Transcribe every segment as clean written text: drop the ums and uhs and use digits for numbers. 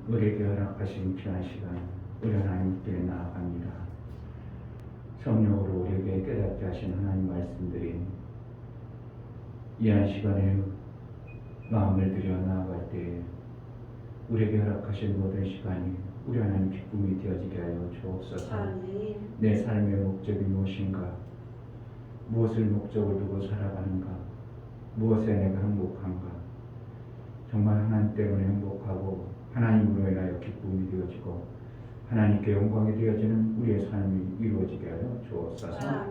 우리에게 허락하신 귀한 시간, 우리 하나님께 나아갑니다. 성령으로 우리에게 깨닫게 하신 하나님 말씀들이 이한 시간에 마음을 들여 나아갈 때에 우리에게 허락하신 모든 시간이 우리 하나님 기쁨이 되어지게 하여 주옵소서. 내 삶의 목적이 무엇인가? 무엇을 목적을 두고 살아가는가? 무엇에 내가 행복한가? 정말 하나님 때문에 행복하고 하나님으로 인하여 기쁨이 되어지고 하나님께 영광이 되어지는 우리의 삶이 이루어지게 하여 주옵소서.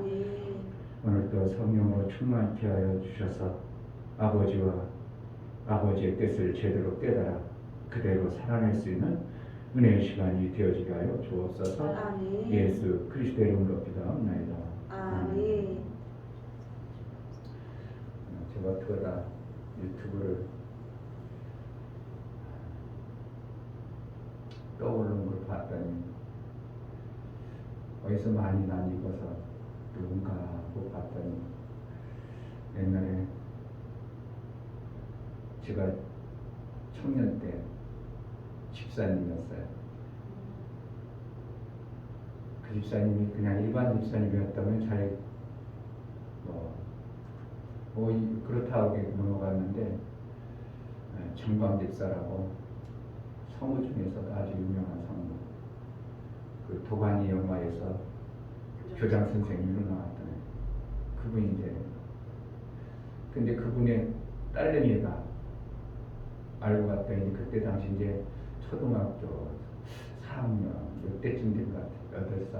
오늘도 성령으로 충만케 하여 주셔서 아버지의 뜻을 제대로 깨달아 그대로 살아낼 수 있는 은혜의 시간이 되어지게 하여 주옵소서. 예수 그리스도의 이름으로 기도합니다. 아멘. 제가 어떡하다 유튜브를 떠오르는 걸 봤더니 어디서 많이 난 읽어서 누군가 하고 봤더니 옛날에 제가 청년 때 집사님이었어요. 그 집사님이 그냥 일반 집사님이었다면 잘 그렇다고 넘어갔는데 정광 집사라고 성우 중에서도 아주 유명한 성우, 그 도가니 영화에서 교장 선생님으로 나왔던 그분인데, 근데 그분의 딸내미가 알고 봤더니 그때 당시 이제 초등학교 4학년 이때쯤 된 것 같아요. 8살,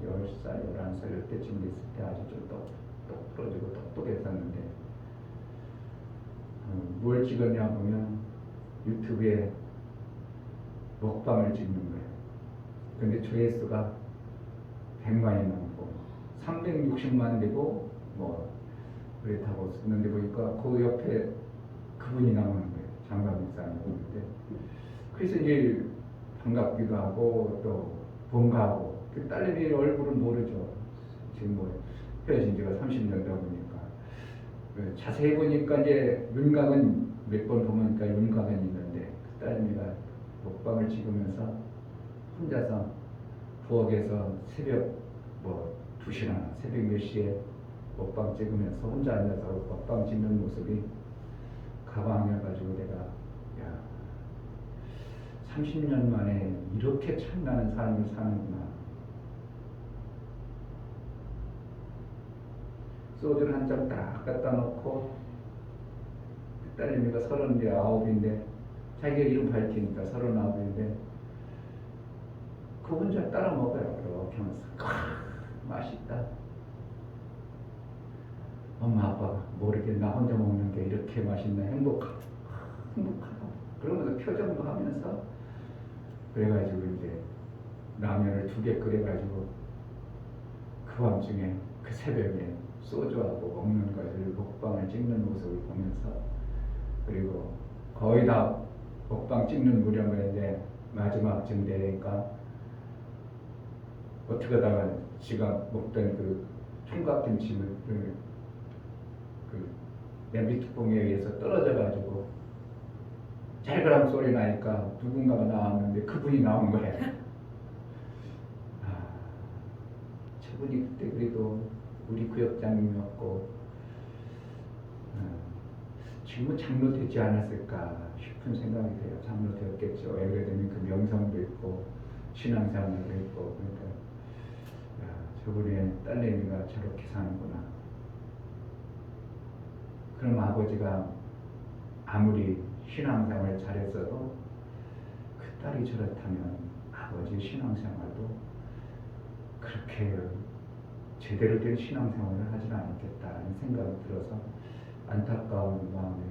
10살, 11살 이때쯤 됐을 때 아주 좀 똑부러지고 똑똑했었는데 뭘 찍었냐 보면 유튜브에 먹방을 찍는 거예요. 근데 조회수가 100만이 넘고 360만 되고 그렇다고 쓰는데 보니까 그 옆에 그분이 나오는 거예요. 장관 목사님 보는데 그래서 이제 반갑기도 하고 또 본가하고 그 딸내미 얼굴은 모르죠. 지금 헤어진 지가 30년 되다 보니까 자세히 보니까 이제 윤곽은 몇 번 보니까 윤곽은 있는데 그 딸내미가 먹방을 찍으면서 혼자서 부엌에서 새벽 2시나 새벽 몇 시에 먹방 찍으면서 혼자 앉아서 먹방 찍는 모습이 가방해가지고 내가 30년 만에 이렇게 찬란한 삶을 사는구나. 소주를 한 잔 딱 갖다 놓고 그 딸내미가 39인데 자기가 이름 밝히니까 39인데 그 혼자 따라 먹어요. 그렇게 하면서 맛있다. 엄마 아빠가 모르게 나 혼자 먹는 게 이렇게 맛있나 행복하다. 그러면서 표정도 하면서 그래가지고 이제 라면을 2개 끓여가지고 그 밤중에 그 새벽에 소주하고 먹는 것을 먹방을 찍는 모습을 보면서 그리고 거의 다 먹방 찍는 무렵에 이제 마지막쯤 되니까 어떻게 하다가 지가 먹던 그 총각김치를 그 냄비 뚜껑에 의해서 떨어져가지고 잘그랑 소리 나니까 누군가가 나왔는데 그분이 나온 거예요. 저분이 그때 그래도 우리 구역장님이었고 지금은 장로 되지 않았을까 싶은 생각이 돼요. 장로 되었겠죠. 왜 그러더니 그 명성도 있고 신앙생활도 있고 그러니까 저분의 딸내미가 저렇게 사는구나. 그럼 아버지가 아무리 신앙생활 잘했어도 그 딸이 저렇다면 아버지 신앙생활도 그렇게 제대로 된 신앙생활을 하지는 않겠다는 생각이 들어서 안타까운 마음에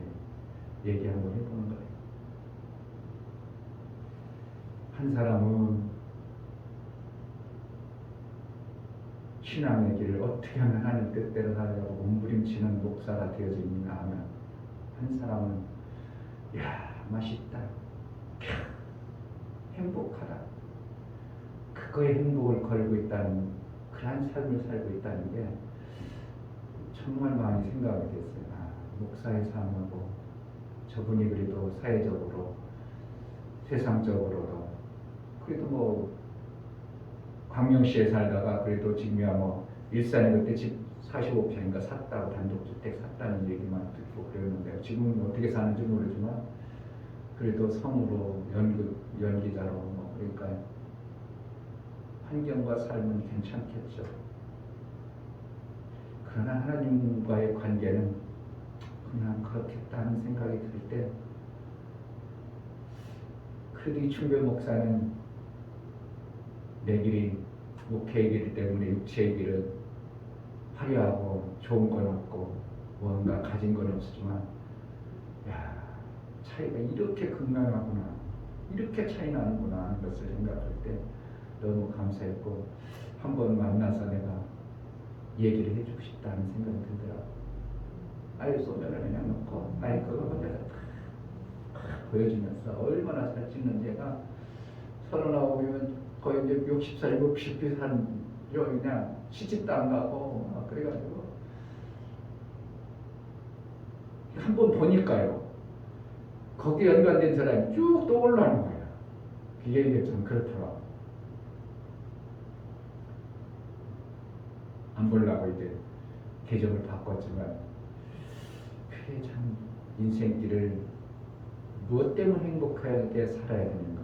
얘기 한번 해보는 거예요. 한 사람은 신앙의 길을 어떻게 하면 하나님 뜻대로 살려고 몸부림치는 목사가 되어지는가 하면 한 사람은 맛있다, 행복하다, 그거에 행복을 걸고 있다는 그런 삶을 살고 있다는 게 정말 많이 생각이 됐어요. 목사의 삶하고 저분이 그래도 사회적으로 세상적으로도. 그래도 뭐 광명시에 살다가 그래도 지금이야 뭐 일산에 그때 집 45평인가 샀다고 단독주택 샀다는 얘기만 듣고 그랬는데 지금은 어떻게 사는지 모르지만 그래도 성으로 연기자로 뭐 그러니까 환경과 삶은 괜찮겠죠. 그러나 하나님과의 관계는 그냥 그렇겠다는 생각이 들 때 그래도 이충배 목사는 내 길이 목회의 길 때문에 육체의 길은 화려하고 좋은 건 없고 뭔가 가진 건 없지만 야 차이가 이렇게 극명하구나 이렇게 차이 나는구나 하는 것을 생각할 때 너무 감사했고 한번 만나서 내가 얘기를 해주고 싶다는 생각이 들더라고. 아이 소면을 그냥 넣고 아이 그걸 혼자서 탁 보여주면서 얼마나 잘 찍는지 얘가 39이면 거의 이제 60살 60이 산 그냥 시집도 안 가고 막 그래가지고 한번 보니까요 거기에 연관된 사람이 쭉 떠올라는 거야. 그게 이제 좀 그렇더라고. 안 보려고 이제 계정을 바꿨지만 그게 참 인생길을 무엇 때문에 행복하게 살아야 되는가,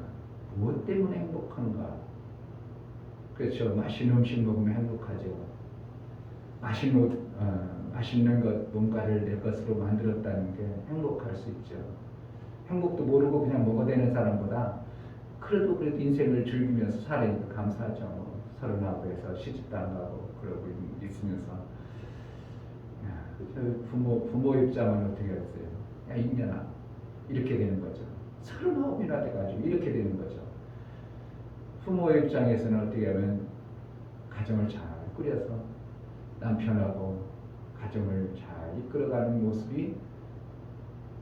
무엇 때문에 행복한가. 그렇죠. 맛있는 음식 먹으면 행복하죠. 맛있는 것 뭔가를 내 것으로 만들었다는 게 행복할 수 있죠. 행복도 모르고 그냥 먹어대는 사람보다 그래도 인생을 즐기면서 살아니까 감사하죠. 39에서 시집도 안 가고 그러고 있으면서 부모 입장은 어떻게 했어요? 야 인연아 이렇게 되는 거죠. 39이나 돼가지고 이렇게 되는 거죠. 부모 입장에서는 어떻게 하면 가정을 잘 꾸려서 남편하고 가정을 잘 이끌어가는 모습이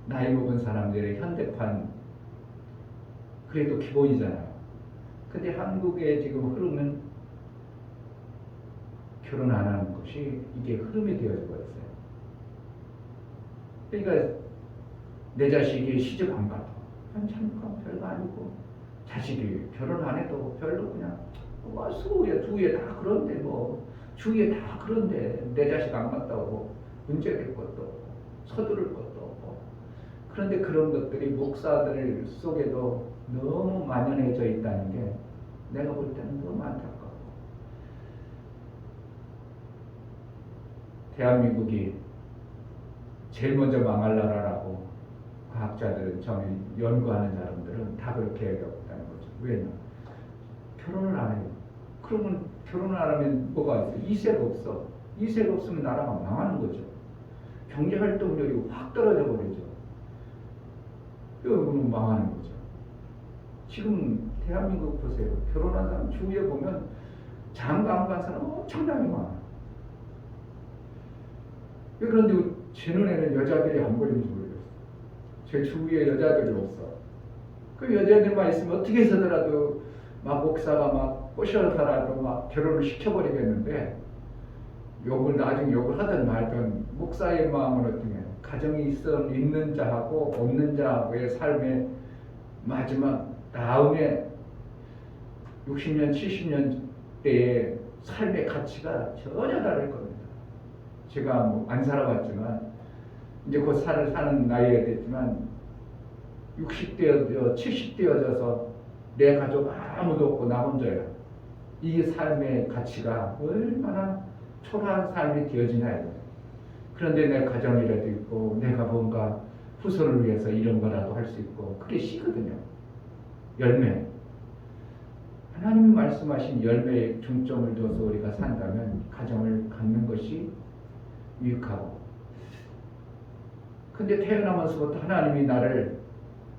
나이 먹은 사람들의 현대판 그래도 기본이잖아요. 근데 한국의 지금 흐름은 결혼 안 하는 것이 이게 흐름이 되어져 버렸어요. 그러니까 내 자식이 시집 안 가도 괜찮을까 별거 아니고 자식이 결혼 안 해도 별로 그냥 수에 두에 다 그런데 뭐 주위에 다 그런데 내 자식 안 갔다고 문제될 것도 없고 서두를 것도 없고 그런데 그런 것들이 목사들 속에도 너무 만연해져 있다는 게 내가 볼 때는 너무 안타까워. 대한민국이 제일 먼저 망할 나라라고 과학자들은 연구하는 사람들은 다 그렇게 얘기했다는 거죠. 왜냐? 결혼을 안 해요. 그러면 결혼을 안 하면 뭐가 있어요? 이세가 없어. 이세가 없으면 나라가 망하는 거죠. 경제활동력이 확 떨어져 버리죠. 그러면 망하는 거죠. 지금 대한민국 보세요. 결혼한 사람 주위에 보면 장가 안 간 사람 엄청나게 많아요. 그런데 제 눈에는 여자들이 안 보이는지 모르겠어요. 제 주위에 여자들이 없어. 그 여자들만 있으면 어떻게 해서더라도 막 목사가 막 꼬셔서라도 막 결혼을 시켜버리겠는데 나중에 욕을 하든 말든 목사의 마음은 어떻게 해요? 가정이 있는 자하고 없는 자하고의 삶의 마지막 다음에 60년 70년 때의 삶의 가치가 전혀 다를 겁니다. 제가 뭐 안 살아봤지만 이제 곧 사는 나이가 됐지만 60대여져 70대여져서 내 가족 아무도 없고 나 혼자야. 이 삶의 가치가 얼마나 초라한 삶이 되어지나요. 그런데 내 가정이라도 있고 내가 뭔가 후손을 위해서 이런 거라도 할 수 있고 그게 시거든요. 열매. 하나님이 말씀하신 열매에 중점을 둬서 우리가 산다면 가정을 갖는 것이 유익하고 근데 태어나면서부터 하나님이 나를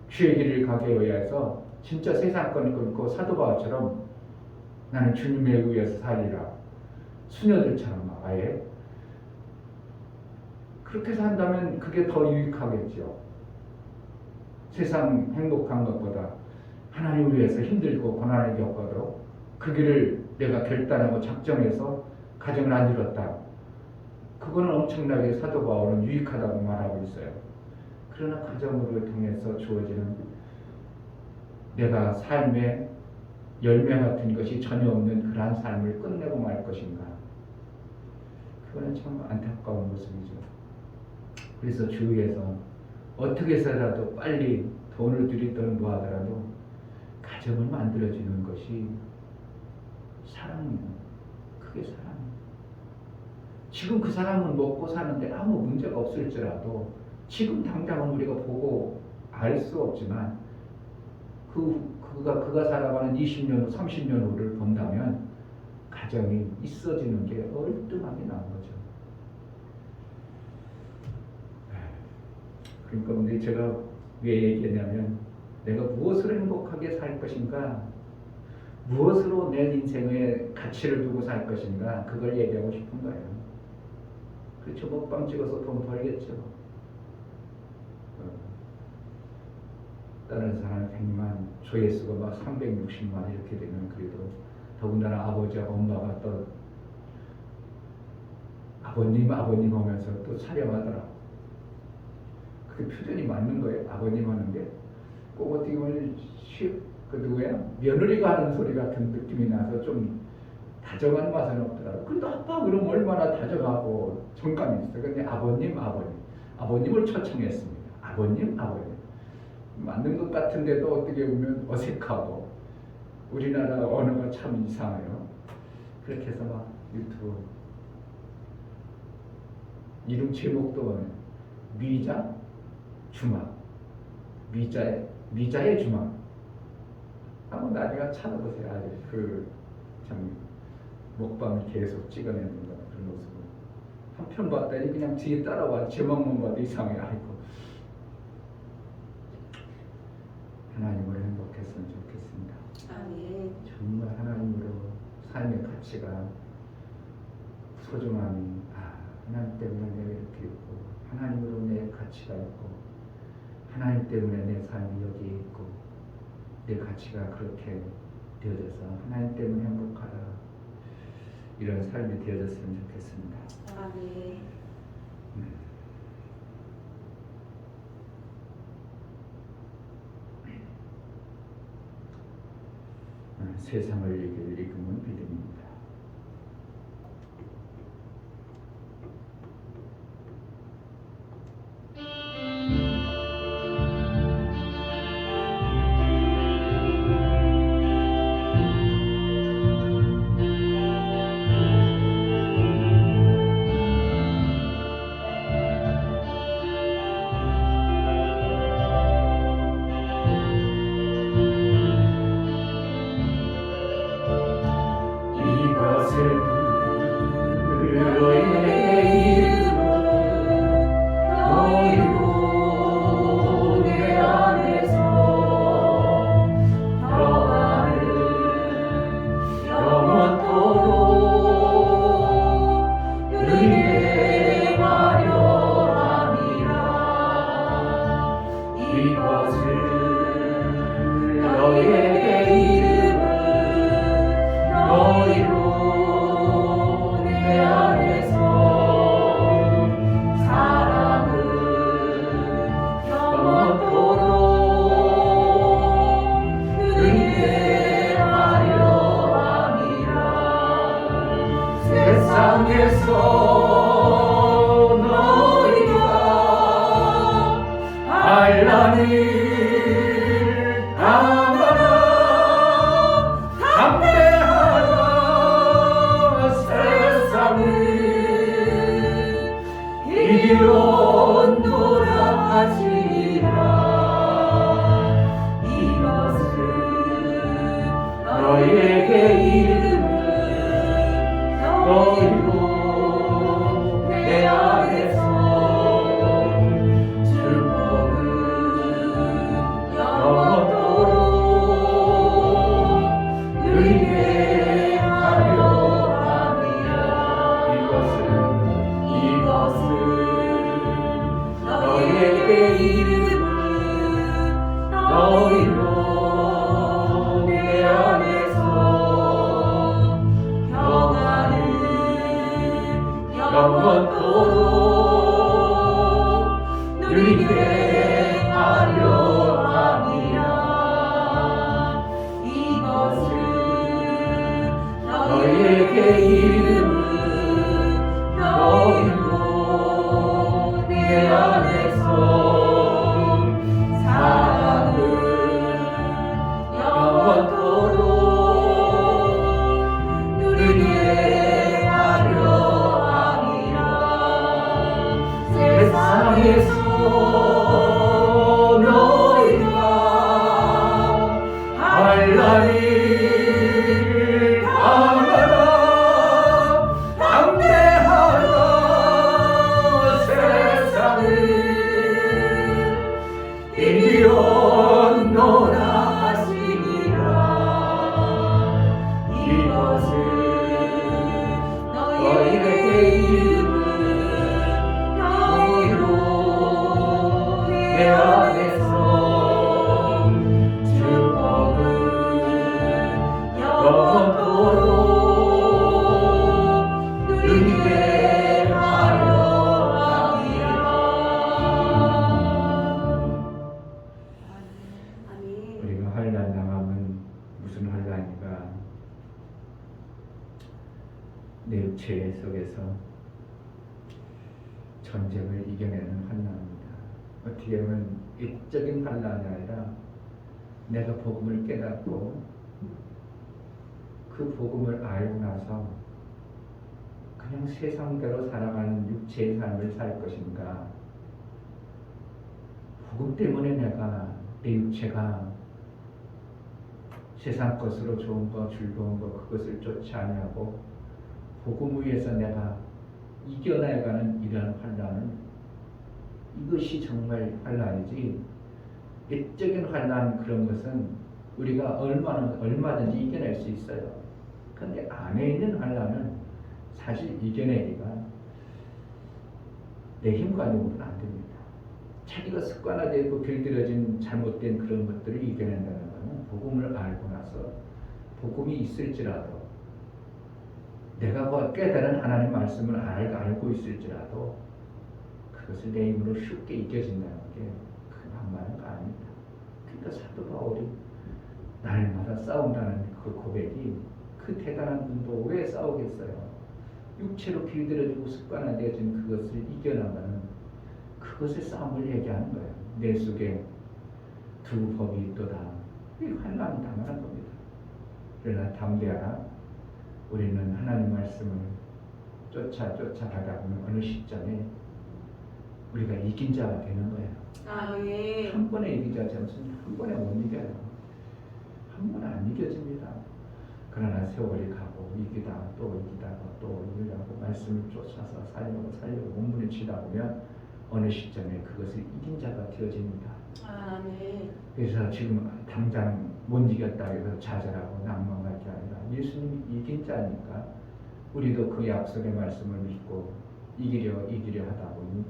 주의 길을 가게 위해서 진짜 세상권을 끊고 사도 바울처럼 나는 주님에 의해서 살리라 수녀들처럼 아예 그렇게 산다면 그게 더 유익하겠죠. 세상 행복한 것보다 하나님을 위해서 힘들고 고난을 겪어도 그 길을 내가 결단하고 작정해서 가정을 안 이뤘다. 그거는 엄청나게 사도 바울은 유익하다고 말하고 있어요. 그러나 가정으로 통해서 주어지는 내가 삶의 열매 같은 것이 전혀 없는 그러한 삶을 끝내고 말 것인가? 그거는 참 안타까운 모습이죠. 그래서 주위에서 어떻게 해서라도 빨리 돈을 들이든 뭐하더라도 가정을 만들어주는 것이 사랑이에요. 그게 사랑이에요. 지금 그 사람은 먹고 사는데 아무 문제가 없을지라도 지금 당장은 우리가 보고 알 수 없지만 그가 살아가는 20년 후 30년 후를 본다면 가정이 있어지는 게 얼뚱하게 나온 거죠. 그러니까 근데 제가 왜 얘기했냐면 내가 무엇으로 행복하게 살 것인가, 무엇으로 내 인생에 가치를 두고 살 것인가, 그걸 얘기하고 싶은 거예요. 그렇죠. 먹방 찍어서 돈 벌겠죠. 다른 사람 100만, 조회수가 막 360만 이렇게 되면 그래도 더군다나 아버지하고 엄마가 또 아버님 하면서 또 촬영하더라고. 그 표현이 맞는 거예요. 아버님 하는 게 꼭 어떻게 보면 그 누구야? 며느리가 하는 소리 같은 느낌이 나서 좀 다정한 맛은 없더라고. 근데 아빠 그럼 얼마나 다정하고 정감이 있어. 근데 아버님을 초청했습니다. 아버님 맞는 것 같은데도 어떻게 보면 어색하고 우리나라 언어가 참 이상해요. 그렇게 해서 막 유튜브 이름 제목도 미자 주막, 미자의 주막. 한번 나중에 찾아보세요. 아주 참 먹방을 계속 찍어내는 거 그런 모습을 한 편 봤더니 그냥 뒤에 따라와 제목만 봐도 이상해. 아이고. 하나님을 행복했으면 좋겠습니다. 아멘. 정말 하나님으로 삶의 가치가 소중함이 하나님 때문에 내가 이렇게 있고 하나님으로 내 가치가 있고 하나님 때문에 내 삶이 여기에 있고 내 가치가 그렇게 되어져서 하나님 때문에 행복하다 이런 삶이 되어졌으면 좋겠습니다. 아멘. 세상을 이길 이금은 믿음입니다. 이것은 너에게 이름은 너희로 내 안에서 사랑은 영원토록 누리게 하려 함이라. 세상에서 너희가 환난을 당하라. 담대하라. 세상을 이겼노라 하시니라. 이것은 너희에게 이름은 너희로 내 안에서 축복은 영원토록 누리게 하려 함이라. 아멘. 우리가 환난 당하면 무슨 환난인가? 내 육체 속에서 전쟁을 이겨내는 환난입니다. 어떻게 보면 일적인 환난이 아니라 내가 복음을 깨닫고 그 복음을 알고 나서 그냥 세상대로 살아가는 육체의 삶을 살 것인가, 복음 때문에 내가 내 육체가 세상 것으로 좋은 거, 즐거운 거 그것을 쫓지 아니하고 복음 위에서 내가 이겨나가는 이러한 환난은, 이것이 정말 환난이지 일적인 환난 그런 것은 우리가 얼마든지 이겨낼 수 있어요. 그런데 안에 있는 환난은 사실 이겨내기가 내 힘과 능력은 안 됩니다. 자기가 습관화되고 길들여진 잘못된 그런 것들을 이겨낸다는 것은 복음을 알고 나서 복음이 있을지라도 내가 깨달은 하나님 말씀을 알고 있을지라도 그것을 내 힘으로 쉽게 이겨진다는 게 그냥 말은 아닙니다. 그러니까 사도 바울이 날마다 싸운다는 그 고백이, 그 대단한 분도 왜 싸우겠어요? 육체로 길들여지고 습관화되어진 그것을 이겨나가는 그것의 싸움을 얘기하는 거예요. 내 속에 두 법이 있도다. 이 환난이 당연한 겁니다. 그러나 담대하라. 우리는 하나님 말씀을 쫓아가다 보면 어느 시점에 우리가 이긴 자가 되는 거예요. 아멘. 한 번에 이기자 않습니다. 한 번에 못 이겨요. 한 번에 안 이겨집니다. 그러나 세월이 가고 이기다가 또 이기려고 말씀을 쫓아서 살려고 몸부림치다 보면 어느 시점에 그것을 이긴 자가 되어집니다. 아멘. 그래서 지금 당장 못 이겼다 해서 좌절하고 낭망할 게 아니라 예수님이 이긴 자니까 우리도 그 약속의 말씀을 믿고 이기려 하다 보니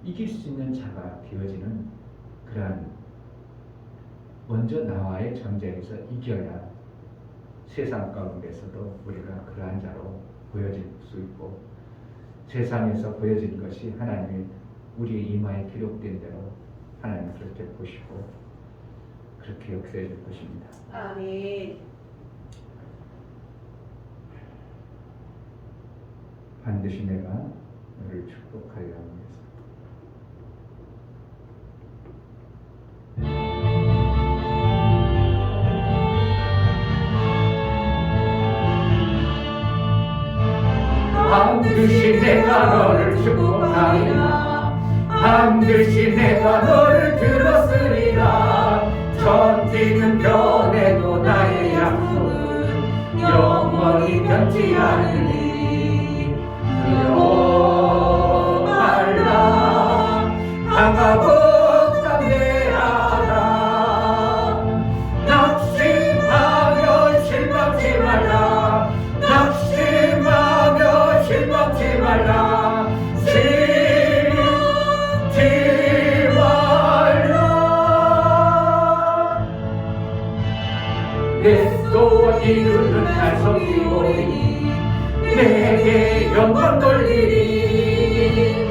이길 수 있는 자가 되어지는, 그러한 먼저 나와의 전쟁에서 이겨야 세상 가운데서도 우리가 그러한 자로 보여질 수 있고, 세상에서 보여진 것이 하나님이 우리의 이마에 기록된 대로 하나님 그렇게 보시고 그렇게 역사해 줄 것입니다. 아멘. 반드시 내가 너를 축복하려 합니다. 반드시 내가 너를 축복하리라. 반드시 내가 너를 들었으리라. 천지는 변해도 나의 약속은 영원히 변치 않으리. 두려워 말라. 강하고 담대하라. 낙심하며 실망치 말라. 낙심하며 실망치 말라. 실망치 말라. 내 또 이루는 날 섬기오리. 내게 영광 돌리리.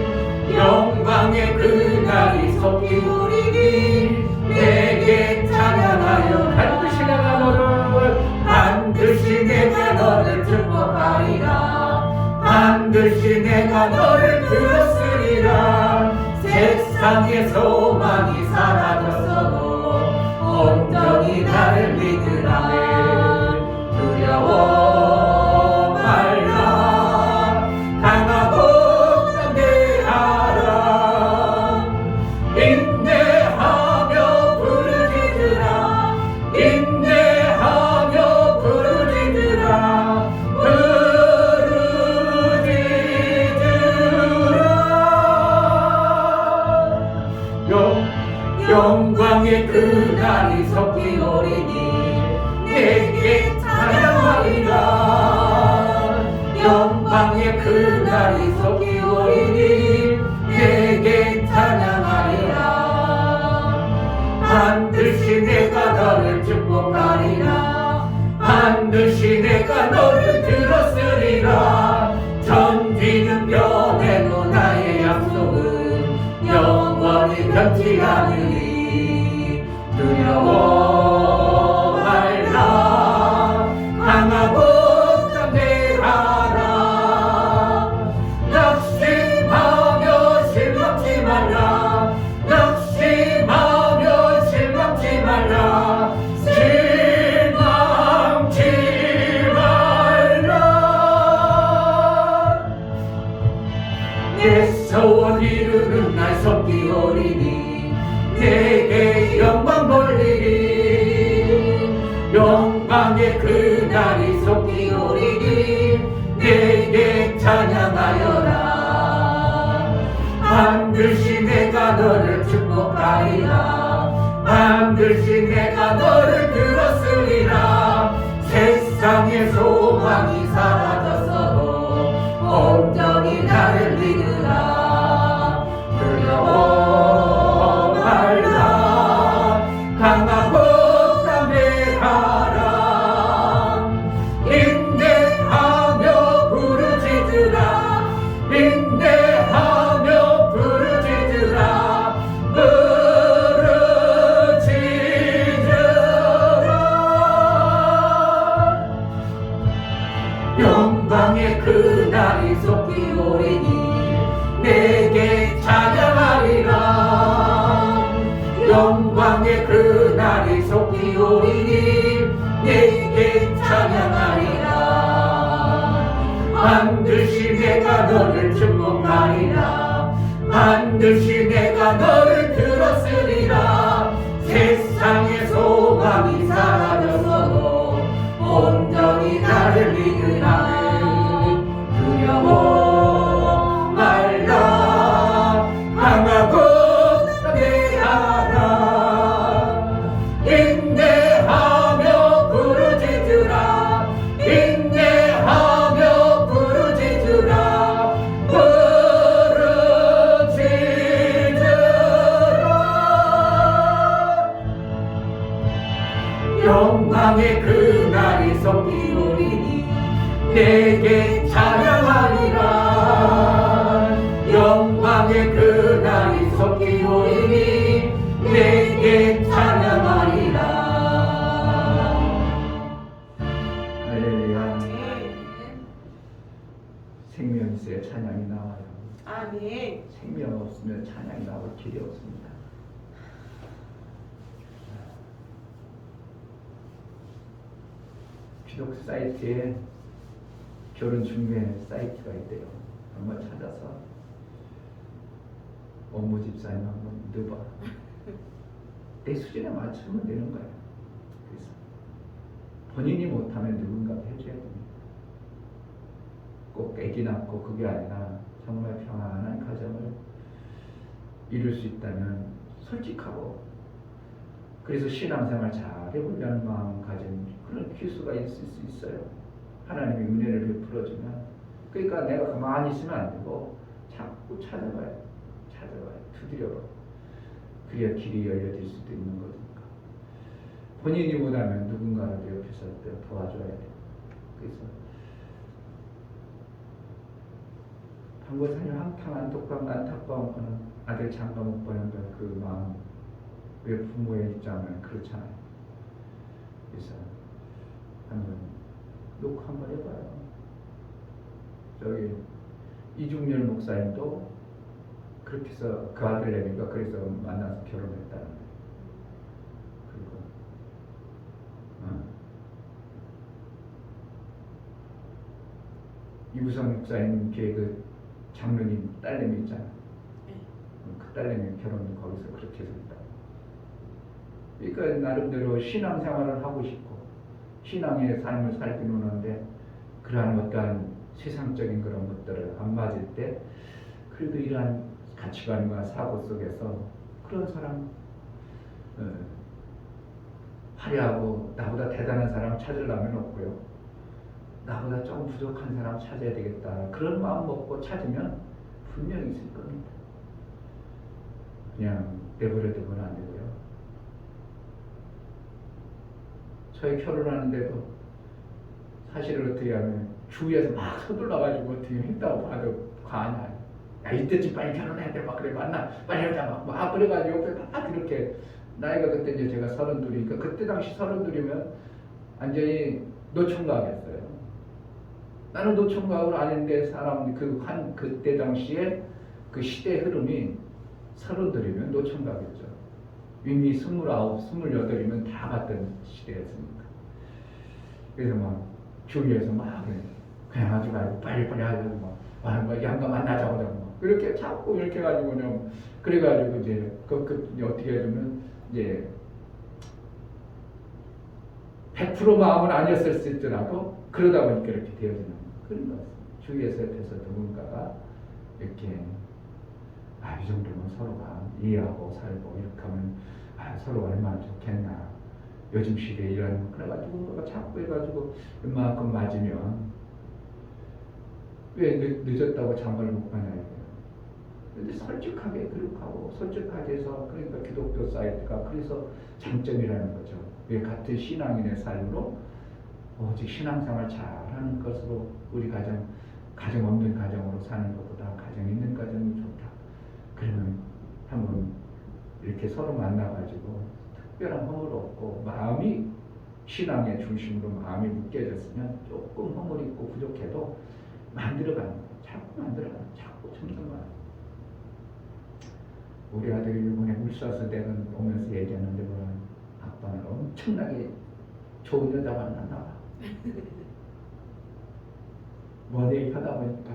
영광의 그날이 섬기오리니. 내게 찬양하여 반드시 내가 너를 축복하리라. 반드시 내가 너를 들었으리라. 세상의 소망이 사라졌어도 온전히 나를 믿으라네. 두려워 말라. 강하고 담대하라. 인내하며 부르짖으라. 인내하며 부르짖으라. 영광의 그날이 섞이오리니 내게 찬양하리라. 영광의 그날이 섞이오리니 내게 찬양하리라. 반드시 내가 너를 축복하리라. 반드시 내가 너를 들었으리라. 전지는 변해도 나의 약속은 영원히 변치 않으리. 두려워 말라. 강하고 담대하라. 낙심하며 실망치 말라. 낙심하며 실망치 말라. 실망치 말라. 내 소원 이루는 날 섞이오리니 내게 영광 돌리리. 영광의 그날이 섞이오리니 내게 찬양하여라. 반드시 내가 너를 축복하리라. 반드시 내가 너를 들었으리라. 세상의 소망이 사라졌어도 온전히 나를 믿으라. 두려워 말라. 강하고 담대하라. 인내하며 부르짖으라. 인내하며 부르짖으라. 부르짖으라. 영광의 그날이 섞이오리니 내게 찬양하리라. 영광의 그날이 섞이오리니 내게 찬양하리라. 반드시 내가 너를 축복하리라. 반드시 내가 너를 들었으리라. 세상의 소망이 사라졌어도 온전히 나를 믿으라네. 두려워 말라. 강하고 담대하라. 인내하며 부르짖으라. 인내하며 부르짖으라. 부르짖으라. 영광의 그날이 섞이오리니 내게 찬양하리라. 영광의 그날이 섞이오리니 내게 찬양하리라. 할렐루야. 생명 있어야 찬양이 나와요. 아멘. 생명 없으면 찬양이 나올 길이 없습니다. 기독 사이트에 결혼 중매 사이트가 있대요. 한번 찾아서 업무 집사님 한번 믿어봐. 내 수준에 맞추면 되는 거야. 그래서 본인이 못하면 누군가가 해줘야 됩니다. 꼭 애기 낳고 그게 아니라 정말 평안한 가정을 이룰 수 있다면 솔직하고, 그래서 신앙생활 잘 해보려는 마음 가진 그런 기수가 있을 수 있어요. 하나님의 은혜를 베풀어주면. 그러니까 내가 가만히 있으면 안 되고 자꾸 찾아가요. 두드려봐. 그래야 길이 열려질 수도 있는 거니까. 본인이 못하면 누군가를 옆에서 도와줘야 돼요. 그래서 방고사님 한탕 안독방 안타까운 거는 아들 장가 못 보는 그 마음, 왜 부모의 입장은 그렇잖아요. 그래서 한번 놓고 한번 해봐요. 저기 이중열 목사님도 그렇게 해서 그 아들 내미가 그래서 만나서 결혼했다는 거예요. 그리고 이부성 목사님 교회 그 장로님 딸내미 있잖아. 그 딸내미 결혼을 거기서 그렇게 해서 했다. 그러니까 나름대로 신앙생활을 하고 싶고 신앙의 삶을 살기는 하는데 그러한 어떠한 세상적인 그런 것들을 안 맞을 때 그래도 이러한 가치관과 사고 속에서 그런 사람 화려하고 나보다 대단한 사람 찾으려면 없고요. 나보다 좀 부족한 사람 찾아야 되겠다. 그런 마음 먹고 찾으면 분명히 있을 겁니다. 그냥 내버려 두고는 안 되고요. 저희 결혼하는데도 사실을 어떻게 하면 주위에서 막 서둘러가지고 어떻게 했다고 봐도 과하냐. 야 이때쯤 빨리 결혼해야 돼. 막 그래 만나 빨리 하자 막 그래가지고 옆에 막 이렇게 나이가 그때 이제 제가 32이니까 그때 당시 32이면 완전히 노총각이었어요. 나는 노총각으로 아닌데 사람 그때 당시에 그 시대 흐름이 32이면 노총각이었죠. 이미 29, 28이면 다 봤던 시대였으니까. 그래서 막 주위에서 막 그냥 하지 말고 빨리빨리 하자고 막 양가 만나자고 막 그렇게 자꾸 이렇게 가지고 그냥 그래가지고 이제 어떻게 해주면 이제 100% 마음은 아니었을지라도 그러다 보니까 이렇게 되어지는 그런 것 같습니다. 주위에서 옆에서 누군가가 이렇게 이 정도면 서로가 이해하고 살고 이렇게 하면 서로 얼마나 좋겠나. 요즘 시대에 이런 그래가지고 자꾸 해가지고 이만큼 맞으면 왜 늦었다고 잠을 못 가냐 이거예요. 근데 솔직하게 그렇고 솔직하게 해서 그러니까 기독교 사이트가 그래서 장점이라는 거죠. 왜 같은 신앙인의 삶으로 오직 신앙생활 잘하는 것으로 우리 가정 없는 가정으로 사는 것보다 가정 있는 가정이 좋다. 그러면 한번 이렇게 서로 만나가지고 특별한 허물 없고 마음이 신앙의 중심으로 마음이 묶여졌으면 조금 허물 있고 부족해도 만들어가는 거예요. 자꾸 만들어가는 거예요. 자꾸 점점만. 우리 아들이 이번에 울사서 내가 오면서 얘기하는데 뭐라 아빠는 엄청나게 좋은 여자 만났나 봐. 뭐 얘기하다 보니까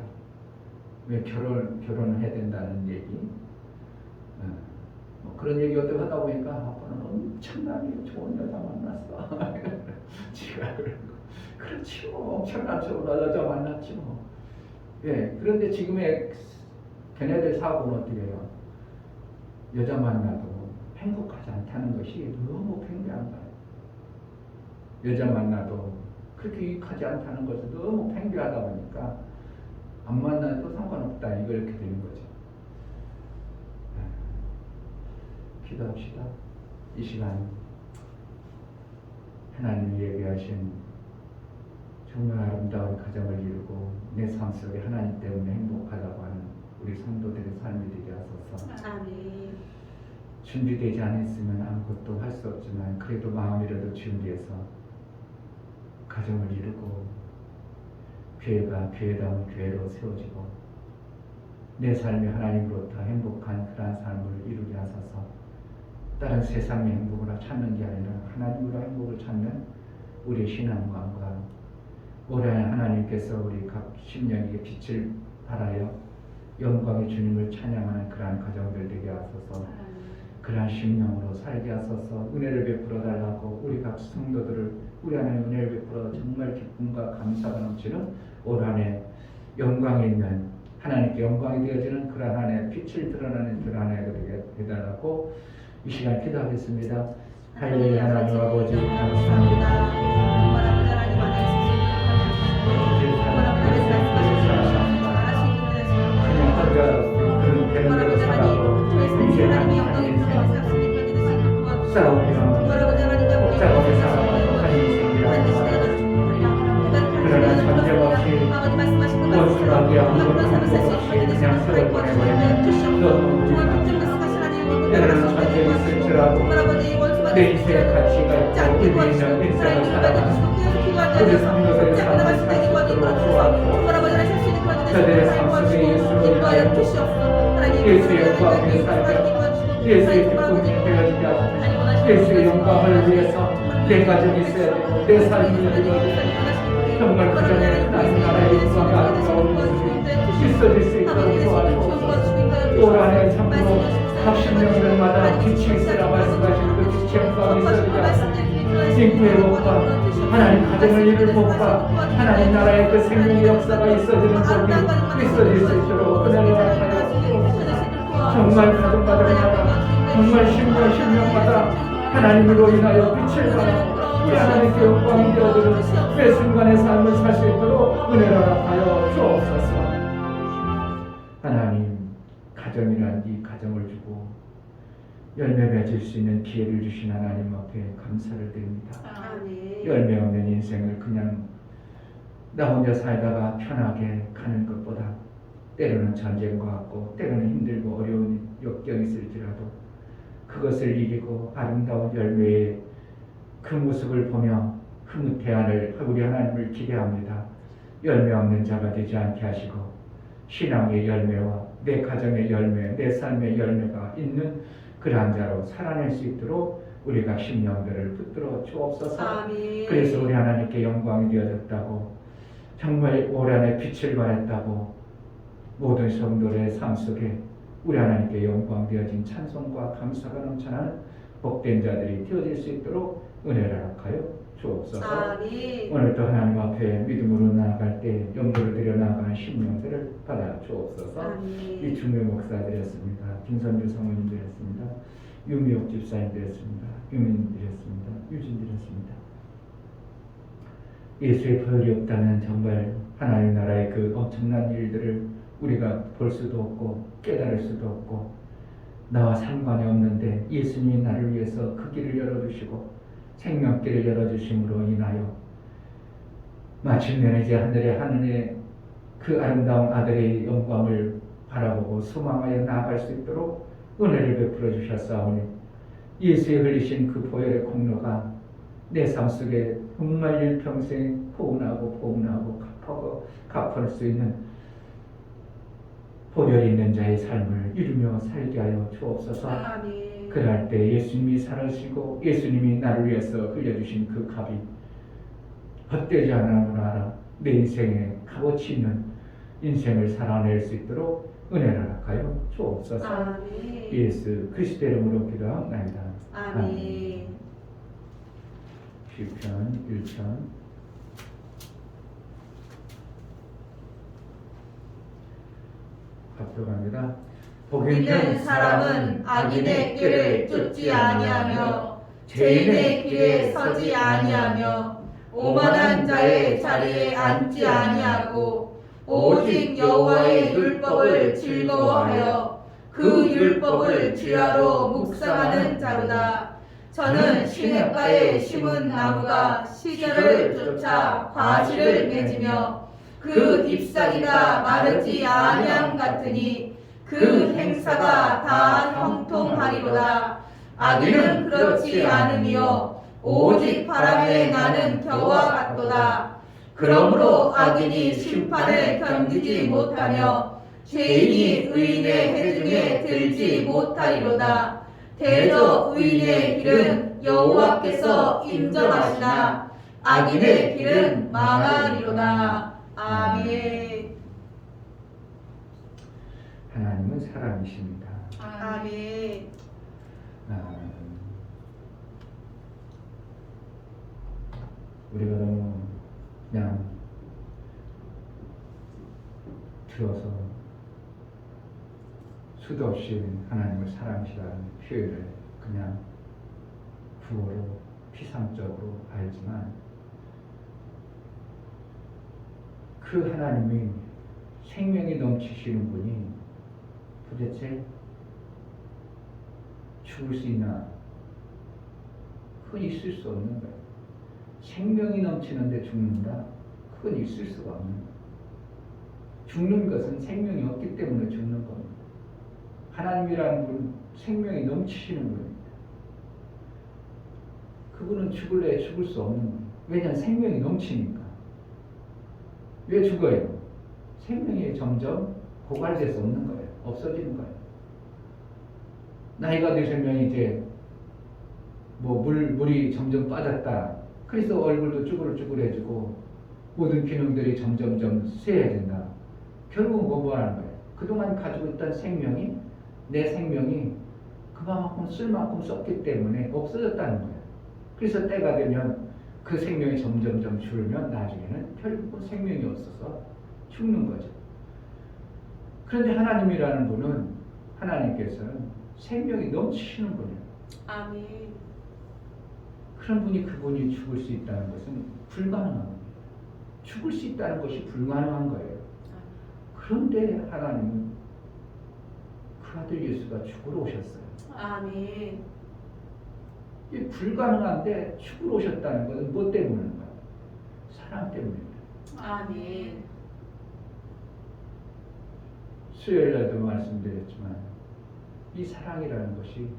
왜 결혼을 해야 된다는 얘기 뭐 그런 얘기 어떻게 하다 보니까 아빠는 엄청나게 좋은 여자 만났어. 지가 그런 거. 그렇지 뭐 엄청난 좋은 여자 만났지 뭐. 예, 그런데 지금의 걔네들 사고는 어떻게 해요? 여자 만나도 행복하지 않다는 것이 너무 팽배한 거예요. 여자 만나도 그렇게 유익하지 않다는 것이 너무 팽배하다 보니까 안 만나도 상관없다 이거 이렇게 되는 거죠. 기도합시다. 이 시간 하나님이 예비하신 정말 아름다운 가정을 이루고 내 삶 속에 하나님 때문에 행복하다고 하는 우리 성도들의 삶이 되게 하소서. 아멘. 준비되지 않았으면 아무것도 할 수 없지만 그래도 마음이라도 준비해서 가정을 이루고 교회가 교회다운 교회로 세워지고 내 삶이 하나님으로부터 행복한 그러한 삶을 이루게 하소서. 다른 세상의 행복을 찾는 게 아니라 하나님으로 행복을 찾는 우리 신앙관과 올해 하나님께서 우리 각 심령에게 빛을 발하여 영광의 주님을 찬양하는 그러한 가정들 되게 하소서. 그러한 심령으로 살게 하소서. 은혜를 베풀어 달라고 우리 각 성도들을 우리 안에 은혜를 베풀어 정말 기쁨과 감사가 넘치는 올 한해 영광이 있는 하나님께 영광이 되어지는 그러한 한해 빛을 드러나는 그러한 해가 되게 해달라고 이 시간 기도하겠습니다. 할렐루야. 하나님 아버지 감사합니다. 정말 아버지 하나님 안에 그냥 혼자 그런 되는 대로 살아도 이제 싸우며 복잡하게 살아가도 한 인생이라고 그러나 전쟁 없이 원수하게 아무것도 없이 그냥 세월 보내버리면 너무 때로는 전쟁이 있을지라도 내 인생의 가치가 있고 의미 있는 일생을 살아가는 우리 성도들의 삶을 살 수 있도록 도와주고 저들의 삶 속에 예수의 영광을 살며 예수의 기쁨이 되어지게 하소서. 예수의 영광을 위해서 내 가정이 있어야 되고 내 삶이 이루어져야 되고 정말 그 전에 하나님 나라의 영광이 아름다운 모습이 있어질 수 있도록 도와주옵소서. 올 한해 참으로 각 신명들마다 빛이 있으라 말씀하신 그 빛의 영광이 있어지게 하소서. 인구의 복과 하나님 가정을 이룰 복과 하나님 나라의 그 생명의 역사가 있어지는 복이 있어질 수 있도록 은혜를 하여 주옵소서. 정말 가정마다 정말 신명마다 하나님으로 인하여 빛을 발하고 우리 하나님께 영광이 되어지는 매 순간의 삶을 살 수 있도록 은혜를 하여 주옵소서. 하나님 가정이란 이 가정을 주고 열매 맺을 수 있는 기회를 주신 하나님 앞에 감사를 드립니다. 열매 없는 인생을 그냥 나 혼자 살다가 편하게 가는 것보다 때로는 전쟁과 같고 때로는 힘들고 어려운 역경이 있을지라도 그것을 이기고 아름다운 열매의 그 모습을 보며 흐뭇해하는 우리 하나님을 기대합니다. 열매 없는 자가 되지 않게 하시고 신앙의 열매와 내 가정의 열매, 내 삶의 열매가 있는 그러한 자로 살아낼 수 있도록 우리가 심령들을 붙들어 주옵소서. 아멘. 그래서 우리 하나님께 영광이 되어졌다고 정말 올 한해 빛을 발했다고 모든 성도의 삶 속에 우리 하나님께 영광 되어진 찬송과 감사가 넘쳐나는 복된 자들이 되어질 수 있도록 은혜를 허락하여 주옵소서. 아멘. 오늘도 하나님 앞에 믿음으로 나아갈 때 염도를 들여 나아가는 심령들을 받아 주옵소서. 아멘. 이 중매 목사드렸습니다. 김선주 사모님드렸습니다. 유미옥 집사님드렸습니다. 유민드렸습니다. 유진드렸습니다. 예수의 보혈이 없다면 정말 하나님 나라의 그 엄청난 일들을 우리가 볼 수도 없고 깨달을 수도 없고 나와 상관이 없는데 예수님이 나를 위해서 그 길을 열어주시고 생명길을 열어주심으로 인하여 마침내 이제 하늘의 그 아름다운 아들의 영광을 바라보고 소망하여 나아갈 수 있도록 은혜를 베풀어 주셨사오니 예수의 흘리신 그 보혈의 공로가 내 삶 속에 정말 일평생 포근하고 갚을 수 있는 보혈이 있는 자의 삶을 이루며 살게 하여 주옵소서. 아멘. 그럴 때 예수님이 살아시고 예수님이 나를 위해서 흘려주신 그 값이 헛되지 않음을 알아 내 인생에 값어치 있는 인생을 살아낼 수 있도록 은혜를 허락하여 주옵소서. 아멘. 예수 그리스도 이름으로 기도합니다. 아멘. 시편 1편 앞으로 갑니다. 복 있는 사람은 악인의 길을 쫓지 아니하며 죄인의 길에 서지 아니하며 오만한 자의 자리에 앉지 아니하고 오직 여호와의 율법을 즐거워하여 그 율법을 주야로 묵상하는 자로다. 저는 시냇가에 심은 나무가 시절을 쫓아 과실을 맺으며 그 잎사귀가 마르지 아니함 같으니 그 행사가 다 형통하리로다. 악인은 그렇지 않으며 오직 바람에 나는 겨와 같도다. 그러므로 악인이 심판을 견디지 못하며 죄인이 의인의 해중에 들지 못하리로다. 대저 의인의 길은 여호와께서 인정하시나 악인의 길은 망하리로다. 아멘. 하나님은 사랑이십니다. 아멘. 우리가 너무 그냥 들어서 수도 없이 하나님을 사랑하시라는 표현을 그냥 구어로 피상적으로 알지만 그 하나님이 생명이 넘치시는 분이 도대체 죽을 수 있나? 그건 있을 수 없는 거예요. 생명이 넘치는데 죽는다? 그건 있을 수가 없는 거예요. 죽는 것은 생명이 없기 때문에 죽는 겁니다. 하나님이라는 분은 생명이 넘치시는 분입니다. 그분은 죽을래 죽을 수 없는 거예요. 왜냐하면 생명이 넘치니까. 왜 죽어요? 생명이 점점 고갈돼서 없는 거예요. 없어지는 거예요. 나이가 드시면 이제 뭐 물이 점점 빠졌다. 그래서 얼굴도 쭈글쭈글해지고 모든 기능들이 점점점 쇠해진다. 결국은 뭐 하는 거예요? 그동안 가지고 있던 생명이 내 생명이 그만큼 쓸 만큼 썼기 때문에 없어졌다는 거예요. 그래서 때가 되면 그 생명이 점점점 줄면 나중에는 결국은 생명이 없어서 죽는 거죠. 그런데 하나님이라는 분은 하나님께서는 생명이 넘치시는 분이에요. 아멘. 그런 분이 그분이 죽을 수 있다는 것은 불가능한 겁니다. 죽을 수 있다는 것이 불가능한 거예요. 그런데 하나님은 그 아들 예수가 죽으러 오셨어요. 아멘. 이 불가능한데 죽으러 오셨다는 것은 뭐 때문인가? 사랑 때문입니다. 아멘. 수요일날도 말씀드렸지만 이 사랑이라는 것이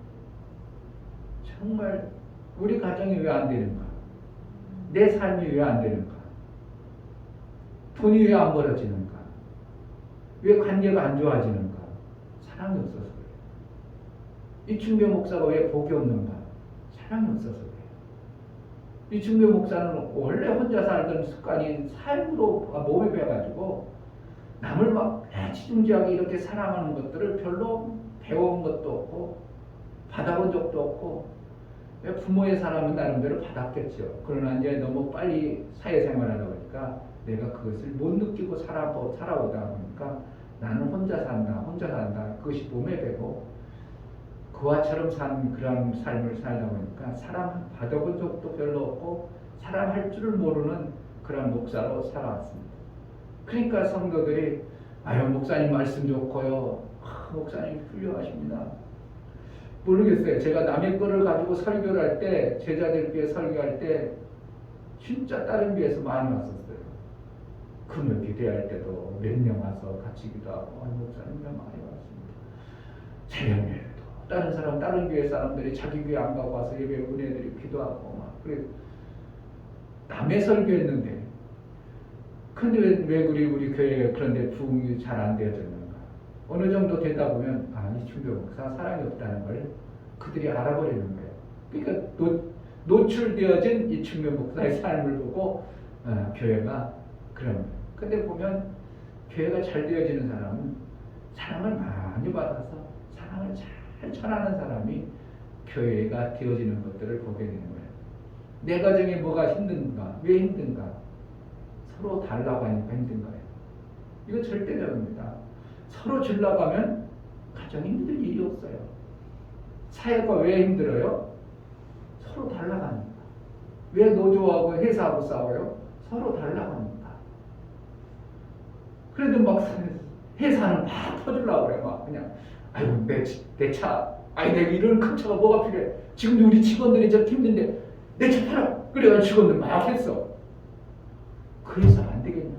정말 우리 가정이 왜 안 되는가? 내 삶이 왜 안 되는가? 돈이 왜 안 벌어지는가? 왜 관계가 안 좋아지는가? 사랑이 없어서 그래요. 이충배 목사가 왜 복이 없는가? 사랑이 없어서 그래요. 이충배 목사는 원래 혼자 살던 습관이 삶으로 몸에 배가지고 남을 막 애지중지하게 이렇게 사랑하는 것들을 별로 배워온 것도 없고 받아본 적도 없고 부모의 사랑은 나름대로 받았겠죠. 그러나 이제 너무 빨리 사회생활하다 보니까 내가 그것을 못 느끼고 살아오다 보니까 나는 혼자 산다. 그것이 몸에 배고 그와처럼 사는 그런 삶을 살다 보니까 사랑 받아본 적도 별로 없고 사랑할 줄을 모르는 그런 목사로 살아왔습니다. 그러니까 성도들이 아유 목사님 말씀 좋고요. 목사님 훌륭하십니다. 모르겠어요. 제가 남의 거를 가지고 설교를 할 때 제자들께 설교할 때 진짜 다른 교회에서 많이 왔었어요. 금요 기대할 때도 몇 명 와서 같이 기도하고 목사님 많이 왔습니다. 새벽에도 다른 교회 사람들이 자기 교회 안 가고 와서 예배 은혜들이 기도하고 막 그래 남의 설교했는데 근데 왜 우리 교회가 그런데 부흥이 잘 안 되어졌는가? 어느 정도 되다 보면 이충배 목사 사랑이 없다는 걸 그들이 알아버리는 거예요. 그러니까 노출되어진 이충배 목사의 삶을 보고 교회가 그런 거예요. 근데 보면 교회가 잘 되어지는 사람은 사랑을 많이 받아서 사랑을 잘 전하는 사람이 교회가 되어지는 것들을 보게 되는 거예요. 내 가정에 뭐가 힘든가? 왜 힘든가? 서로 달라고 하니까 힘든 거예요. 이거 절대적입니다. 서로 주려고 하면 가정이 힘들 일이 없어요. 사회가 왜 힘들어요? 서로 달라고 하니까. 왜 노조하고 회사하고 싸워요? 서로 달라고 하니까. 그런데 막 회사는 막 퍼주려고 그래. 막 그냥 아이고 내 차 내가 이런 큰 차가 뭐가 필요해. 지금도 우리 직원들이 저렇게 힘든데 내 차 팔아. 그래가지고 직원들 막 했어. 그래서 안 되겠냐.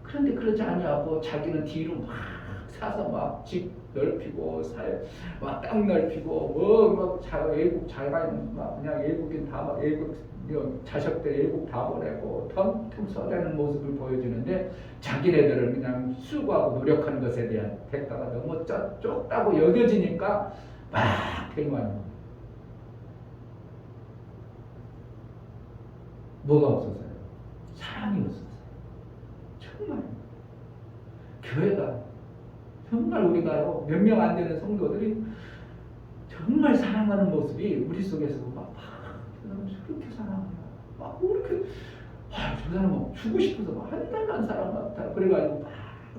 그런데 그러지 아니하고 자기는 뒤로 막 사서 막 집 넓히고 막 땅 넓히고 외국 자가는 막 그냥 외국인 다 막 외국 자식들 외국 다 보내고 텅텅 써대는 모습을 보여주는데 자기네들은 그냥 수고하고 노력하는 것에 대한 대가가 너무 좁다고 여겨지니까 막 대응하는 거예요. 뭐가 없어서요? 사랑이 없어서. 정말 교회가 정말 우리가 몇 명 안 되는 성도들이 정말 사랑하는 모습이 우리 속에서 막 그렇게 사랑해요. 막 그렇게 저 사람은 주고 싶어서 막 한 달간 사랑한다. 그래가지고 막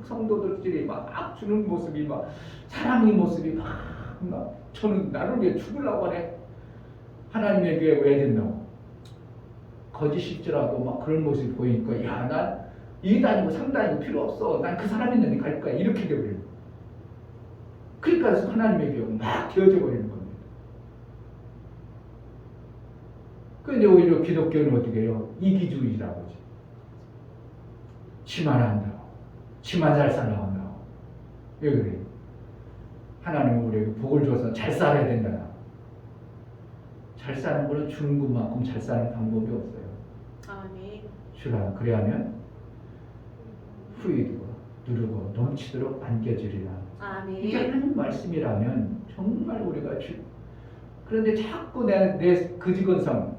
성도들끼리 막 주는 모습이 막 사랑의 모습이 막 저는 나를 위해 죽으려고 하네. 하나님의 교회 왜 된다고? 거짓일지라도 막 그런 모습이 보이니까 야 난 2단이고 3단이고 필요 없어. 난 그 사람 있는데 갈 거야. 이렇게 되버리는 거예요. 그러니까 하나님의 교회가 막 되어져 버리는 겁니다. 그런데 오히려 기독교는 어떻게 해요? 이기주의라고 하지. 치마를 한다고. 치마 잘 살라고 한다고. 왜 그래요? 하나님은 우리에게 복을 줘서 잘 살아야 된다. 잘 사는 거는 주는 것만큼 잘 사는 방법이 없어요. 아멘. 주라. 그래야면 후이도 누르고 넘치도록 안겨주리라. 이게 아멘. 하나님 말씀이라면 정말 우리가 그런데 자꾸 내 그지근성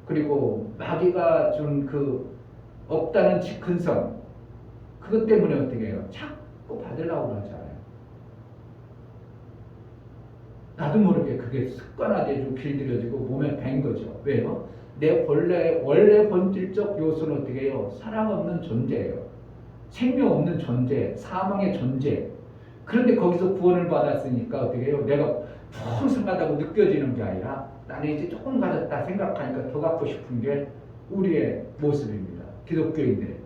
그리고 마귀가 준 그 없다는 지근성 그것 때문에 어떻게 해요? 자꾸 받으려고 그러잖아요. 나도 모르게 그게 습관화되고 길들여지고 몸에 밴 거죠. 왜요? 내 원래 본질적 요소는 어떻게 해요? 사랑 없는 존재예요. 생명 없는 존재, 사망의 존재. 그런데 거기서 구원을 받았으니까 어떻게 해요? 내가 풍성하다고 느껴지는 게 아니라 나는 이제 조금 가졌다 생각하니까 더 갖고 싶은 게 우리의 모습입니다. 기독교인들.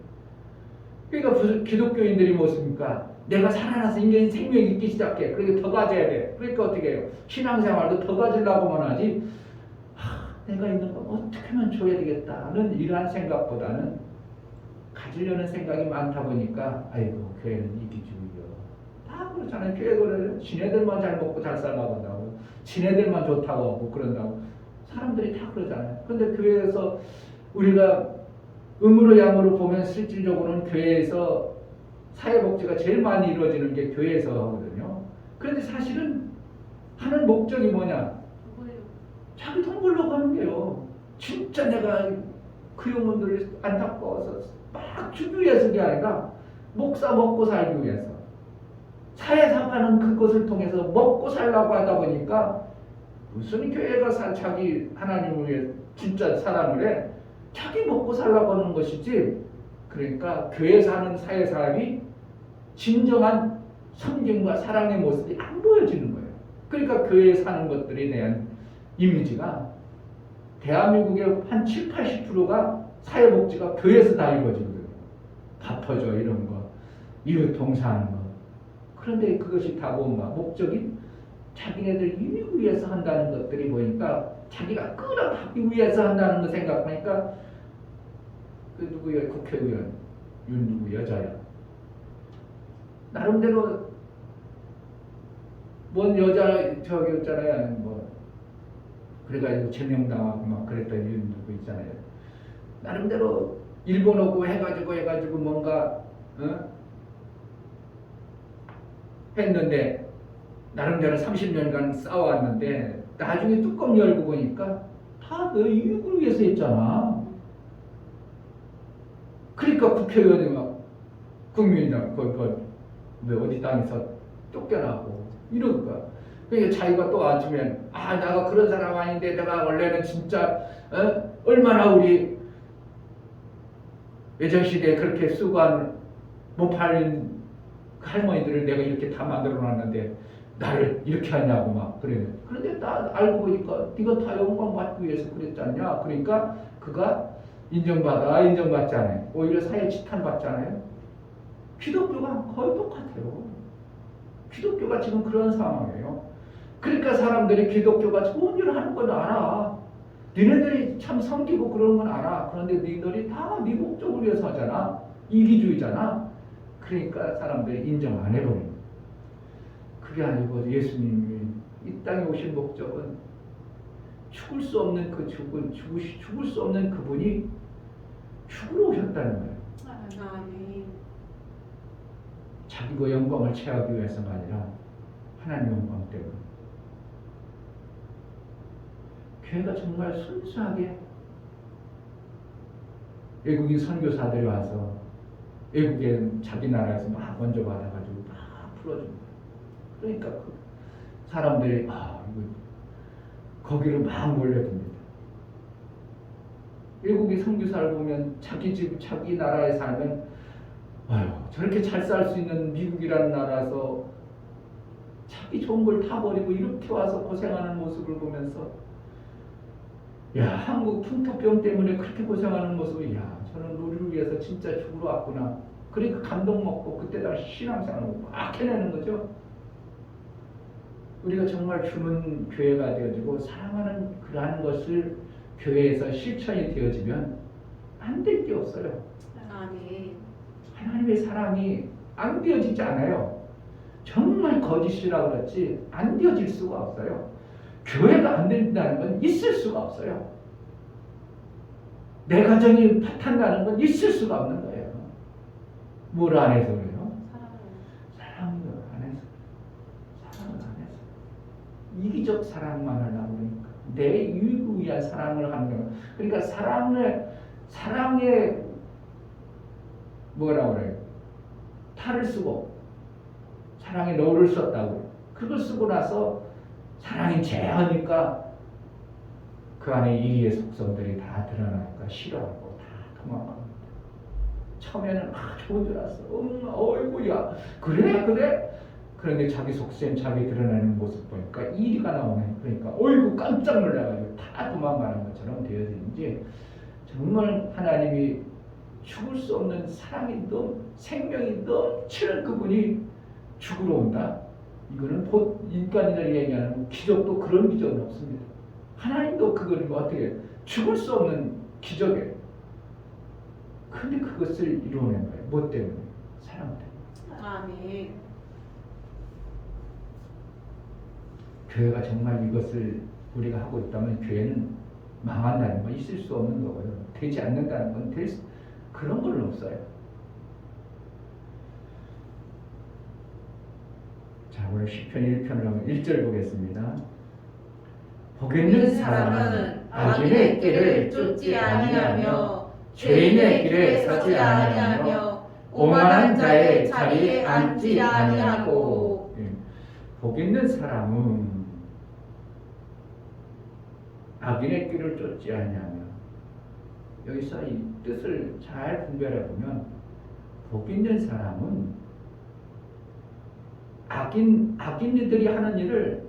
그러니까 무슨 기독교인들이 모습입니까? 내가 살아나서 인간의 생명이 있기 시작해. 그러니까 더 가져야 돼. 그러니까 어떻게 해요? 신앙생활도 더 가지려고만 하지. 내가 있는 거 어떻게 하면 줘야 되겠다는 이러한 생각보다는 가지려는 생각이 많다 보니까 아이고 교회는 이기주의요. 다 그렇잖아요. 교회는 지네들만 잘 먹고 잘 살라고 한다고. 지네들만 좋다고 하고 그런다고. 사람들이 다 그러잖아요. 그런데 교회에서 우리가 음으로 양으로 보면 실질적으로는 교회에서 사회복지가 제일 많이 이루어지는 게 교회에서 하거든요. 그런데 사실은 하는 목적이 뭐냐? 자기 돈 벌려고 하는 게요. 진짜 내가 그 영혼들을 안타까워서 막 주기 위해서 게 아니라 목사 먹고 살기 위해서 사회사파는 그것을 통해서 먹고 살라고 하다 보니까 무슨 교회가 자기 하나님을 위해 진짜 사랑을 해 자기 먹고 살라고 하는 것이지. 그러니까 교회에서 하는 사회사업이 진정한 섬김과 사랑의 모습이 안 보여지는 거예요. 그러니까 교회에 사는 것들에 대한 이미지가 대한민국의 한 7, 80%가 사회복지가 교회에서 다 이루어지거든요. 밥 터져 이런 거, 이웃 봉사하는 거. 그런데 그것이 다 뭔가 목적이 자기네들 이익을 위해서 한다는 것들이 보니까 자기가 끌어받기 위해서 한다는 거 생각하니까 그 누구야 국회의원 윤 누구 여자야 나름대로 뭔 여자 저기 있잖아요 뭐 그래가지고 제명당하고 막 그랬던 윤 누구 있잖아요 나름대로 일본어고 해가지고 뭔가 했는데 나름대로 30년간 싸워왔는데 나중에 뚜껑 열고 보니까 다 너 이익을 위해서 했잖아. 그러니까 국회의원이 막 국민의당 왜 어디 당에서 쫓겨나고 이런 거야. 그러니까 자기가 또 앉으면 내가 그런 사람 아닌데 내가 원래는 진짜 얼마나 우리 예전시대에 그렇게 수고한 못 팔린 할머니들을 내가 이렇게 다 만들어놨는데 나를 이렇게 하냐고 막 그래. 그런데 나 알고 보니까 네가 다 영광 받기 위해서 그랬지 않냐. 그러니까 그가 인정받지 않아요. 오히려 사회 지탄받지 않아요. 기독교가 거의 똑같아요. 기독교가 지금 그런 상황이에요. 그러니까 사람들이 기독교가 좋은 일을 하는 건 알아. 니네들이 참 섬기고 그러는 건 알아. 그런데 니들이 다 네 목적을 위해서 하잖아. 이기주의잖아. 그러니까 사람들이 인정 안 해버리는 거예요. 그게 아니고 예수님이 이 땅에 오신 목적은 죽을 수 없는 죽을 수 없는 그분이 죽으러 오셨다는 거예요. 아멘. 자기 영광을 취하기 위해서가 아니라 하나님 영광 때문에. 교회가 정말 순수하게 외국인 선교사들이 와서 외국에 자기 나라에서 막 먼저 받아가지고 막 풀어준 거예요. 그러니까 그 사람들이 거기로 막 몰려듭니다. 외국의 선교사를 보면 자기 집 자기 나라에 살면 저렇게 잘 살 수 있는 미국이라는 나라에서 자기 좋은 걸 다 버리고 이렇게 와서 고생하는 모습을 보면서 한국 풍토병 때문에 그렇게 고생하는 모습을 저는 우리를 위해서 진짜 죽으러 왔구나. 그러니까 감동 먹고 그때 다시 신앙생활을 막 해내는 거죠. 우리가 정말 주는 교회가 되어지고 사랑하는 그러한 것을 교회에서 실천이 되어지면 안 될 게 없어요. 아멘. 하나님의 사랑이 안 되어지지 않아요. 정말 거짓이라 그렇지 안 되어질 수가 없어요. 교회가 안 된다는 건 있을 수가 없어요. 내 가정이 파탄나는 건 있을 수가 없는 거예요. 뭘 안 해서 그래요? 이기적 사랑만 하려고 그러니까 내 유익을 위한 사랑을 하는 거야. 그러니까 사랑에 뭐라고 그래요? 탈을 쓰고 사랑에 노를 썼다고. 그걸 쓰고 나서 사랑이 제하니까 그 안에 이리의 속성들이 다 드러나니까 싫어하고 다 도망갑니다. 처음에는 좋은 줄 알았어. 어이구야. 그래? 그런데 자기 속셈, 자기 드러나는 모습 보니까 이리가 나오네. 그러니까 어이구 깜짝 놀라가지고 다 도망가는 것처럼 되어지는지 정말 하나님이 죽을 수 없는 사랑이 생명이 넘치는 그분이 죽으러 온다. 이거는 곧 인간이들 얘기하는 기적도 그런 기적은 없습니다. 하나님도 그걸 어떻게 죽을 수 없는 기적이에요. 근데 그것을 이루어낸 거예요. 뭐 때문에? 사랑 때문에. 아멘. 교회가 정말 이것을 우리가 하고 있다면 교회는 망한다는 건 있을 수 없는 거고요. 되지 않는다는 건 그런 건 없어요. 자, 오늘 시편 1편을 1절 보겠습니다. 복 있는 사람은 악인의 길을 쫓지 아니하며 죄인의 길에 서지 아니하며 오만한 자의 자리에 앉지 아니하고. 복 있는 사람은 악인의 길을 쫓지 아니하며, 여기서 이 뜻을 잘 분별해 보면 복 있는 사람은 악인들이 하는 일을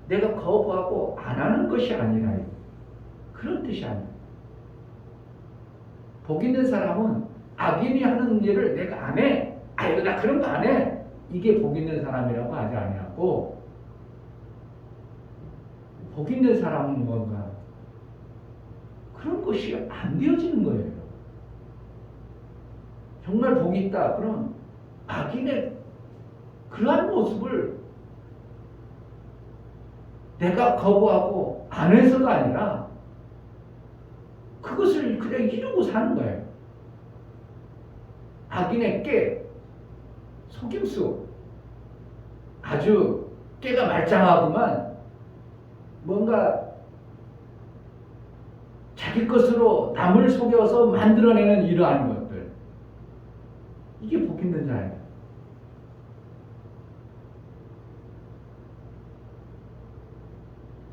내가 거부하고 안 하는 것이 아니라 그런 뜻이 아니에요. 복 있는 사람은 악인이 하는 일을 내가 안 해. 아이고 나 그런 거 안 해. 이게 복 있는 사람이라고 하지 아니하고, 복 있는 사람은 뭔가 그런 것이 안 되어지는 거예요. 정말 복이 있다. 그럼 악인의 그러한 모습을 내가 거부하고 안 해서가 아니라 그것을 그냥 이루고 사는 거예요. 악인의 깨, 속임수, 아주 깨가 말짱하구만 뭔가 자기 것으로 남을 속여서 만들어내는 이러한 것들, 이게 복 있는 자예요.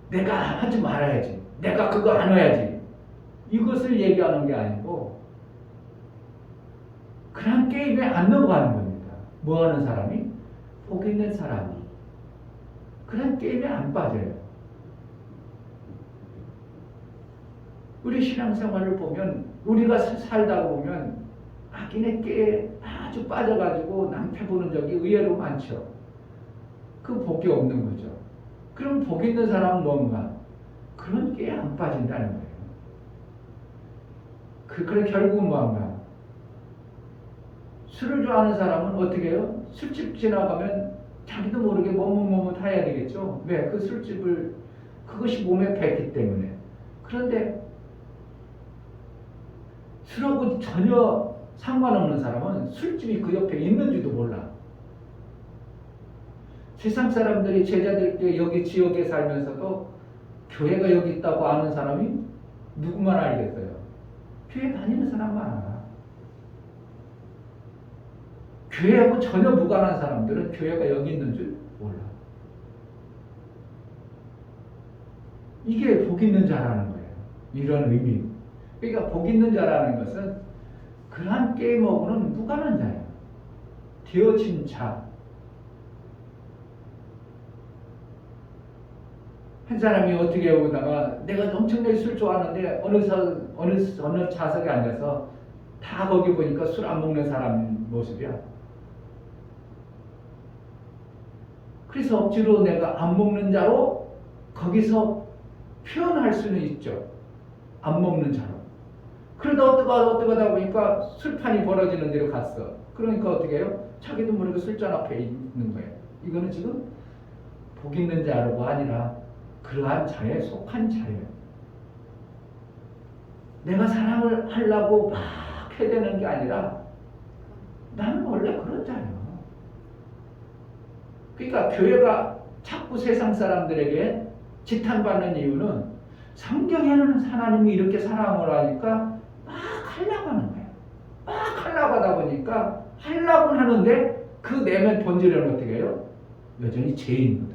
내가 하지 말아야지, 내가 그거 안 해야지, 이것을 얘기하는 게 아니고 그냥 게임에 안 넘어가는 겁니다. 뭐 하는 사람이? 복 있는 사람이 그냥 게임에 안 빠져요. 우리 신앙생활을 보면, 우리가 살다 보면 악인의 깨에 아주 빠져가지고 낭패 보는 적이 의외로 많죠. 그 복이 없는 거죠. 그럼 복 있는 사람은 뭔가? 그런 깨에 안 빠진다는 거예요. 그래 결국은 뭔가? 술을 좋아하는 사람은 어떻게 해요? 술집 지나가면 자기도 모르게 머뭇머뭇해야 되겠죠. 왜? 그 술집을, 그것이 몸에 뱄기 때문에. 그런데 술하고 전혀 상관없는 사람은 술집이 그 옆에 있는지도 몰라. 세상 사람들이 제자들께 여기 지역에 살면서도 교회가 여기 있다고 아는 사람이 누구만 알겠어요? 교회 다니는 사람만 알아. 교회하고 전혀 무관한 사람들은 교회가 여기 있는 줄 몰라. 이게 복 있는 자라는 거예요. 이런 의미. 그러니까 복 있는 자라는 것은 그러한 게임하고는 무관한 자예요. 되어진 자. 한 사람이 어떻게 오다가 내가 엄청나게 술 좋아하는데 어느 좌석에 앉아서 다 거기 보니까 술 안 먹는 사람 모습이야. 그래서 억지로 내가 안 먹는 자로 거기서 표현할 수는 있죠. 안 먹는 자로. 그러다 어떡하다 보니까 술판이 벌어지는 데로 갔어. 그러니까 어떻게 해요? 자기도 모르게 술잔 앞에 있는 거예요. 이거는 지금 복 있는 자로가 아니라 그러한 자에 속한 자예요. 내가 사랑을 하려고 막 해대는 게 아니라 나는 원래 그런 자예요. 그러니까 교회가 자꾸 세상 사람들에게 지탄받는 이유는 성경에는 하나님이 이렇게 사랑을 하니까 막 하려고 하는 거예요. 막 하려고 하다 보니까 하려고 하는데 그 내면 본질은 어떻게 해요? 여전히 죄입니다.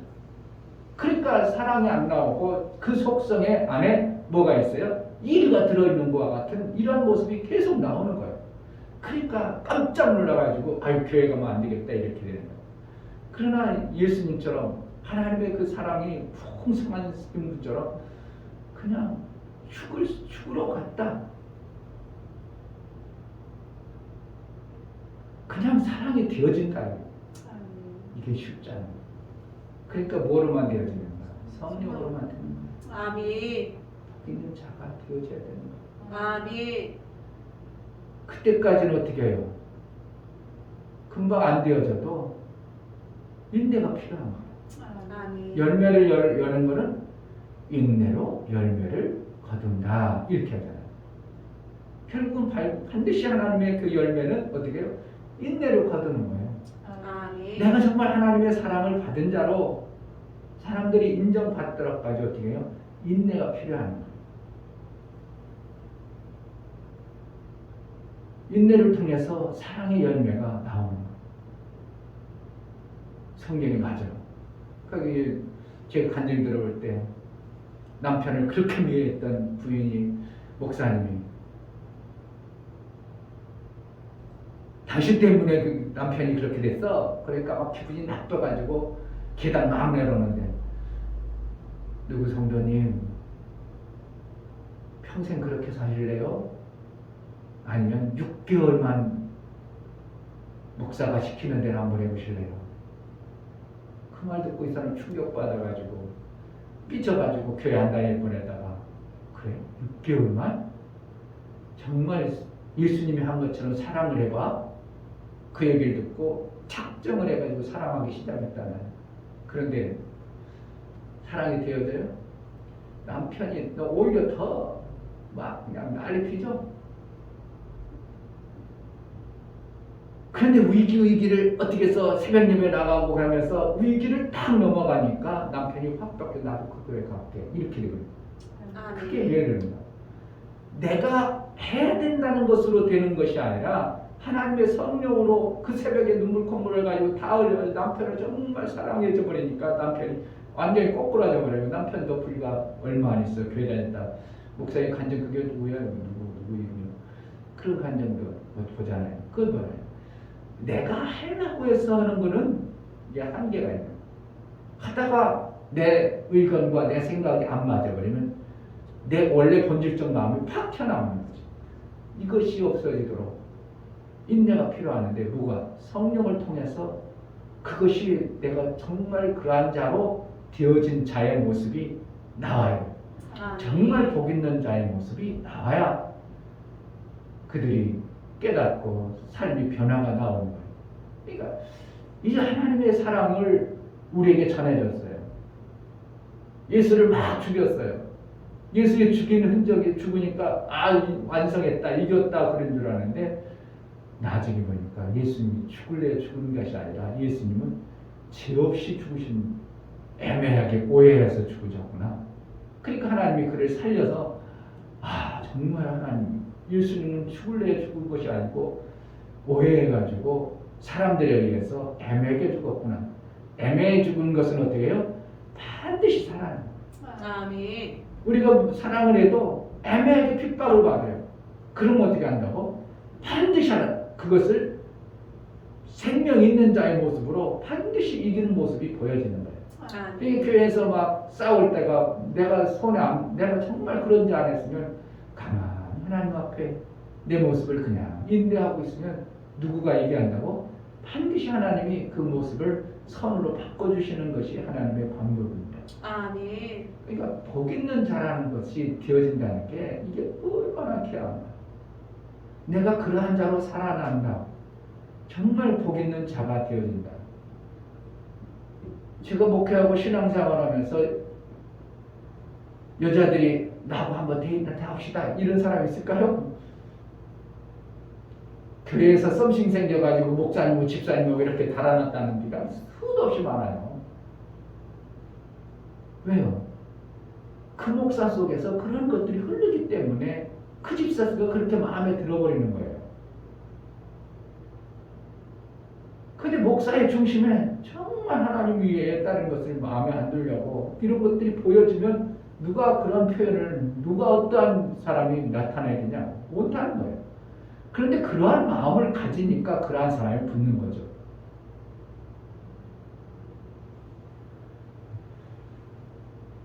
그러니까 사랑이 안 나오고 그 속성에 안에 뭐가 있어요? 이리가 들어있는 것과 같은 이런 모습이 계속 나오는 거예요. 그러니까 깜짝 놀라가지고 아유 교회 가면 안 되겠다 이렇게 되는 거예요. 그러나 예수님처럼 하나님의 그 사랑이 풍성한 분처럼 그냥 죽으러 갔다. 그냥 사랑이 되어진다. 이게 쉽지 않아요. 그러니까 뭐로만 되어지는가? 성령으로만 되는 거예요. 아멘. 있는 자가 되어져야 되는 거예요. 아멘. 그때까지는 어떻게 해요? 금방 안 되어져도 인내가 필요한 거예요. 아멘. 열매를 여는 거는 인내로 열매를 거둔다 이렇게 하잖아요. 결국은 반드시 하나님의 그 열매는 어떻게 해요? 인내로 거두는 거예요. 아멘. 내가 정말 하나님의 사랑을 받은 자로 사람들이 인정받도록까지 어떻게 해요? 인내가 필요한 거예요. 인내를 통해서 사랑의 열매가 나오는 거예요. 성경이 맞아요. 그러니까 제가 간증 들어볼 때 남편을 그렇게 미워했던 부인이 목사님이 당신 때문에 그 남편이 그렇게 됐어. 그러니까 막 기분이 나빠가지고 계단 막 내려오는데 누구 성도님 평생 그렇게 사실래요? 아니면 6개월만 목사가 시키는 대로 한번 해보실래요? 그 말 듣고 이 사람 충격받아가지고 삐져가지고 교회 안 다닐 뻔했다가 그래? 6개월만? 정말 예수님이 한 것처럼 사랑을 해봐? 그 얘기를 듣고 작정을 해가지고 사랑하기 시작했다는. 그런데 사랑이 되어져요? 남편이 오히려 더 막 그냥 난리 피죠? 그런데 위기를 어떻게 해서 새벽 예배 나가고 그러면서 위기를 딱 넘어가니까 남편이 확 바뀌어 나도 그 교회 갈게 이렇게 되거든요. 크게 이해를 합니다. 내가 해야 된다는 것으로 되는 것이 아니라 하나님의 성령으로 그 새벽에 눈물 콧물을 가지고 다 흘려 남편을 정말 사랑해져 버리니까 남편이 완전히 꼬꾸라져 버려요. 남편도 불과 얼마 안 있어요. 교회 다녔다. 목사님 간증 그게 누구야? 누구예요? 그런 간증도 보잖아요. 그건 뭐예요? 내가 하려고 해서 하는 거는 이게 한계가 있는 거예요. 하다가 내 의견과 내 생각이 안 맞아버리면 내 원래 본질적 마음이 팍 튀어나오는 거죠. 이것이 없어지도록 인내가 필요하는데 누가? 성령을 통해서 그것이 내가 정말 그러한 자로 되어진 자의 모습이 나와요. 정말 복 있는 자의 모습이 나와야 그들이 깨닫고 삶이 변화가 나오는 거예요. 그러니까 이 하나님의 사랑을 우리에게 전해줬어요. 예수를 막 죽였어요. 예수의 죽이는 흔적이 죽으니까 완성했다, 이겼다 그런 줄 아는데 나중에 보니까 예수님이 죽을래 죽은 것이 아니라 예수님은 죄 없이 죽으신 애매하게 오해해서 죽으셨구나. 그러니까 하나님이 그를 살려서 정말 하나님 예수님은 죽을래 죽은 것이 아니고 오해해가지고 사람들에 의해서 애매하게 죽었구나. 애매해 죽은 것은 어떻게 해요? 반드시 살아요. 아멘. 우리가 사랑을 해도 애매하게 핍박을 받아요. 그럼 어떻게 한다고? 반드시 하나 그것을 생명 있는 자의 모습으로 반드시 이기는 모습이 보여지는 거예요. 이 교회에서 막 싸울 때가 내가 내가 정말 그런 자 안 했으면 가만히 하나님 앞에 내 모습을 그냥 인내하고 있으면 누구가 얘기한다고? 반드시 하나님이 그 모습을 선으로 바꿔주시는 것이 하나님의 방법입니다. 아멘. 그러니까 복 있는 자라는 것이 되어진다는 게 이게 얼마나 귀한 거야. 내가 그러한 자로 살아난다. 정말 복 있는 자가 되어진다. 제가 목회하고 신앙생활하면서 여자들이 나하고 한번 데이트 합시다 이런 사람 있을까요? 교회에서 썸씽 생겨가지고 목사님하고 집사님하고 이렇게 달아났다는 비가 수도 없이 많아요. 왜요? 그 목사 속에서 그런 것들이 흐르기 때문에 그 집사가 그렇게 마음에 들어버리는 거예요. 근데 목사의 중심에 정말 하나님 위에 다른 것을 마음에 안 들려고 이런 것들이 보여지면 누가 그런 표현을, 누가 어떠한 사람이 나타내느냐? 못하는 거예요. 그런데 그러한 마음을 가지니까 그러한 사람이 붙는 거죠.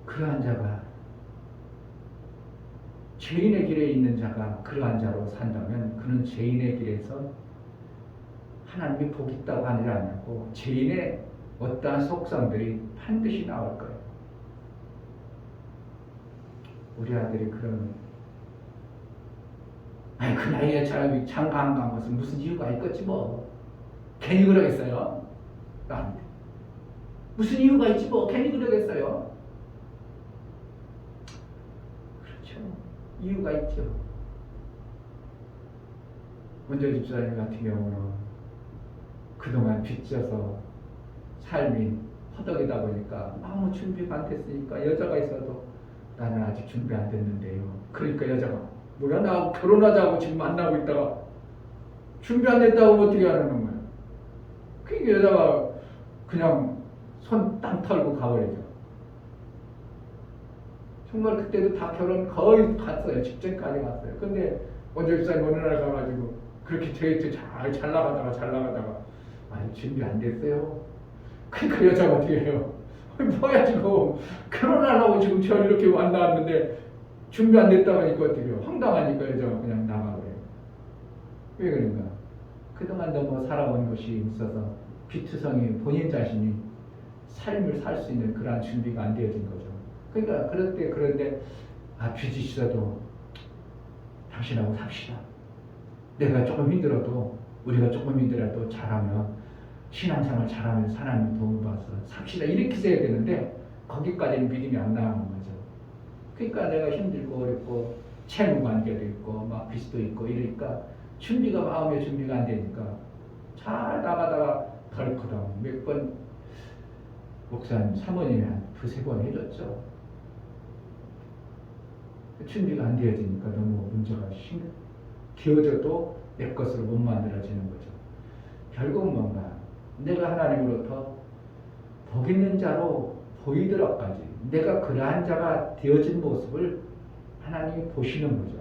그러한 자가, 죄인의 길에 있는 자가 그러한 자로 산다면 그는 죄인의 길에서 하나님이 복 있다고 하지 않고 죄인의 어떠한 속성들이 반드시 나올 거예요. 우리 아들이 그런, 아니 그 나이에 사람이 장가안 간 것은 무슨 이유가 있겠지 뭐. 괜히 그러겠어요? 나한테. 무슨 이유가 있지 뭐. 괜히 그러겠어요? 그렇죠. 이유가 있죠. 먼저 집사님 같은 경우는 그동안 빚져서 삶이 허덕이다 보니까 아무 준비가 안 됐으니까 여자가 있어도 나는 아직 준비 안 됐는데요. 그러니까 여자가 뭐야 나 결혼하자고 지금 만나고 있다가 준비 안 됐다고 어떻게 하는 거야. 그러니까 여자가 그냥 손 땅 털고 가버리죠. 정말 그때도 다 결혼 거의 갔어요. 직전까지 갔어요. 근데 원조 집사님 어느 날 가가지고 그렇게 데이트 잘 나가다가 아니 준비 안 됐어요. 그러니까 여자가 어떻게 해요? 뭐야 지금 결혼하려고 지금 저 이렇게 만나왔는데 준비 안 됐다고 하니까 어떻게 해요? 황당하니까 여자가 그냥 나가버려요. 왜 그런가? 그동안 너무 살아온 것이 있어서 비투성이 본인 자신이 삶을 살 수 있는 그러한 준비가 안 되어진 거죠. 그러니까 그런데 빚이 있어도 당신하고 삽시다. 내가 조금 힘들어도 우리가 조금 힘들어도 잘하면 신앙생활 잘하면 하나님 도움 받아서 삽시다 이렇게 써야 되는데 거기까지는 믿음이 안 나가는 거죠. 그러니까 내가 힘들고 어렵고 채무 관계도 있고 막 빚도 있고 이러니까 마음의 준비가 안 되니까 잘 나가다가 덜커덩 몇 번 목사님 사모님이 한 두세 번 해줬죠. 준비가 안 되어지니까 너무 문제가 되어져도 내 것으로 못 만들어지는 거죠. 결국 뭔가 내가 하나님으로부터 복 있는 자로 보이더라까지 내가 그러한 자가 되어진 모습을 하나님이 보시는 거죠.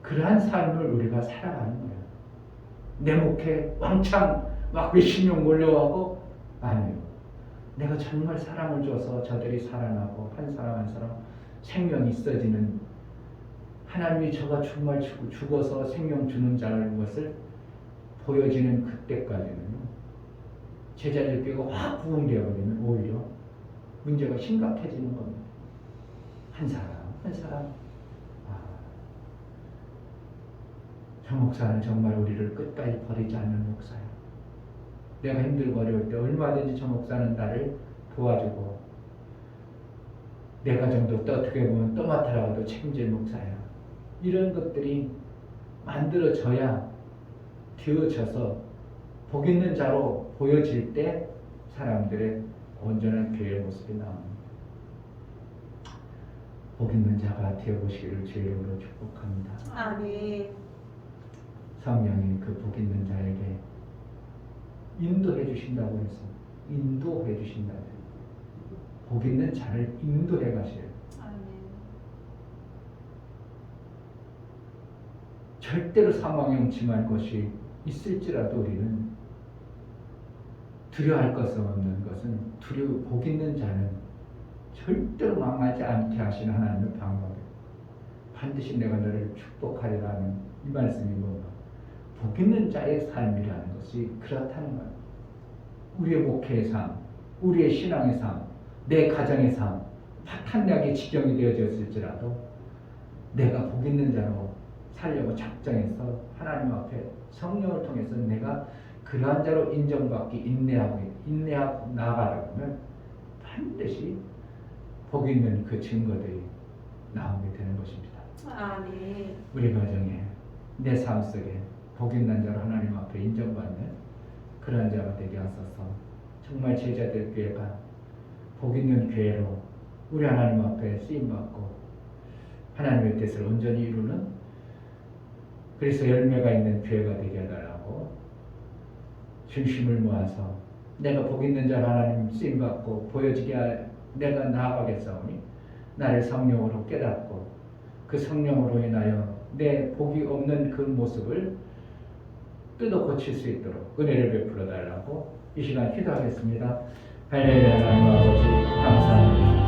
그러한 삶을 우리가 살아가는 거예요. 내 목에 왕창 막 몇십 명 몰려가고 아니요. 내가 정말 사랑을 줘서 저들이 살아나고 한 사람 한 사람 생명이 있어지는 하나님이 저가 정말 죽어서 생명 주는 자라는 것을 보여지는 그때까지는요. 제자들끼리가 확 부흥되어 버리면 오히려 문제가 심각해지는 겁니다. 한 사람 저 목사는 정말 우리를 끝까지 버리지 않는 목사야. 내가 힘들고 어려울 때 얼마든지 저 목사는 나를 도와주고 내 가정도 어떻게 보면 떠맡아라도 책임질 목사야. 이런 것들이 만들어져야 되어져서 복 있는 자로 보여질 때 사람들의 온전한 교회의 모습이 나옵니다. 복 있는 자가 되어보시기를 주의 이름으로 축복합니다. 아멘. 성령이 그 복 있는 자에게 인도해 주신다고 해서 인도해 주신다고 해서 복 있는 자를 인도해 가셔요. 아멘. 절대로 사망에 음침한 것이 있을지라도 우리는 두려워할 것은 없는 것은 복 있는 자는 절대로 망하지 않게 하시는 하나님의 방법이에요. 반드시 내가 너를 축복하리라는 이 말씀이 뭔가 복 있는 자의 삶이라는 것이 그렇다는 거예요. 우리의 목회의 삶, 우리의 신앙의 삶, 내 가정의 삶, 파탄약의 지경이 되어졌을지라도 내가 복 있는 자로 살려고 작정해서 하나님 앞에 성령을 통해서 내가 그러한 자로 인정받기 인내하고 나아가다 보면 반드시 복 있는 그 증거들이 나오게 되는 것입니다. 아멘. 우리 가정에 내 삶 속에 복 있는 자로 하나님 앞에 인정받는 그러한 자가 되게 하소서. 정말 제자들 교회가 복 있는 교회로 우리 하나님 앞에 쓰임받고 하나님의 뜻을 온전히 이루는 그래서 열매가 있는 교회가 되게 해달라고 중심을 모아서 내가 복 있는 자 하나님 쓰임받고 보여지게 내가 나아가겠사오니 나를 성령으로 깨닫고 그 성령으로 인하여 내 복이 없는 그 모습을 뜯어 고칠 수 있도록 은혜를 베풀어 달라고 이 시간 기도하겠습니다. 하나님 아버지 감사합니다.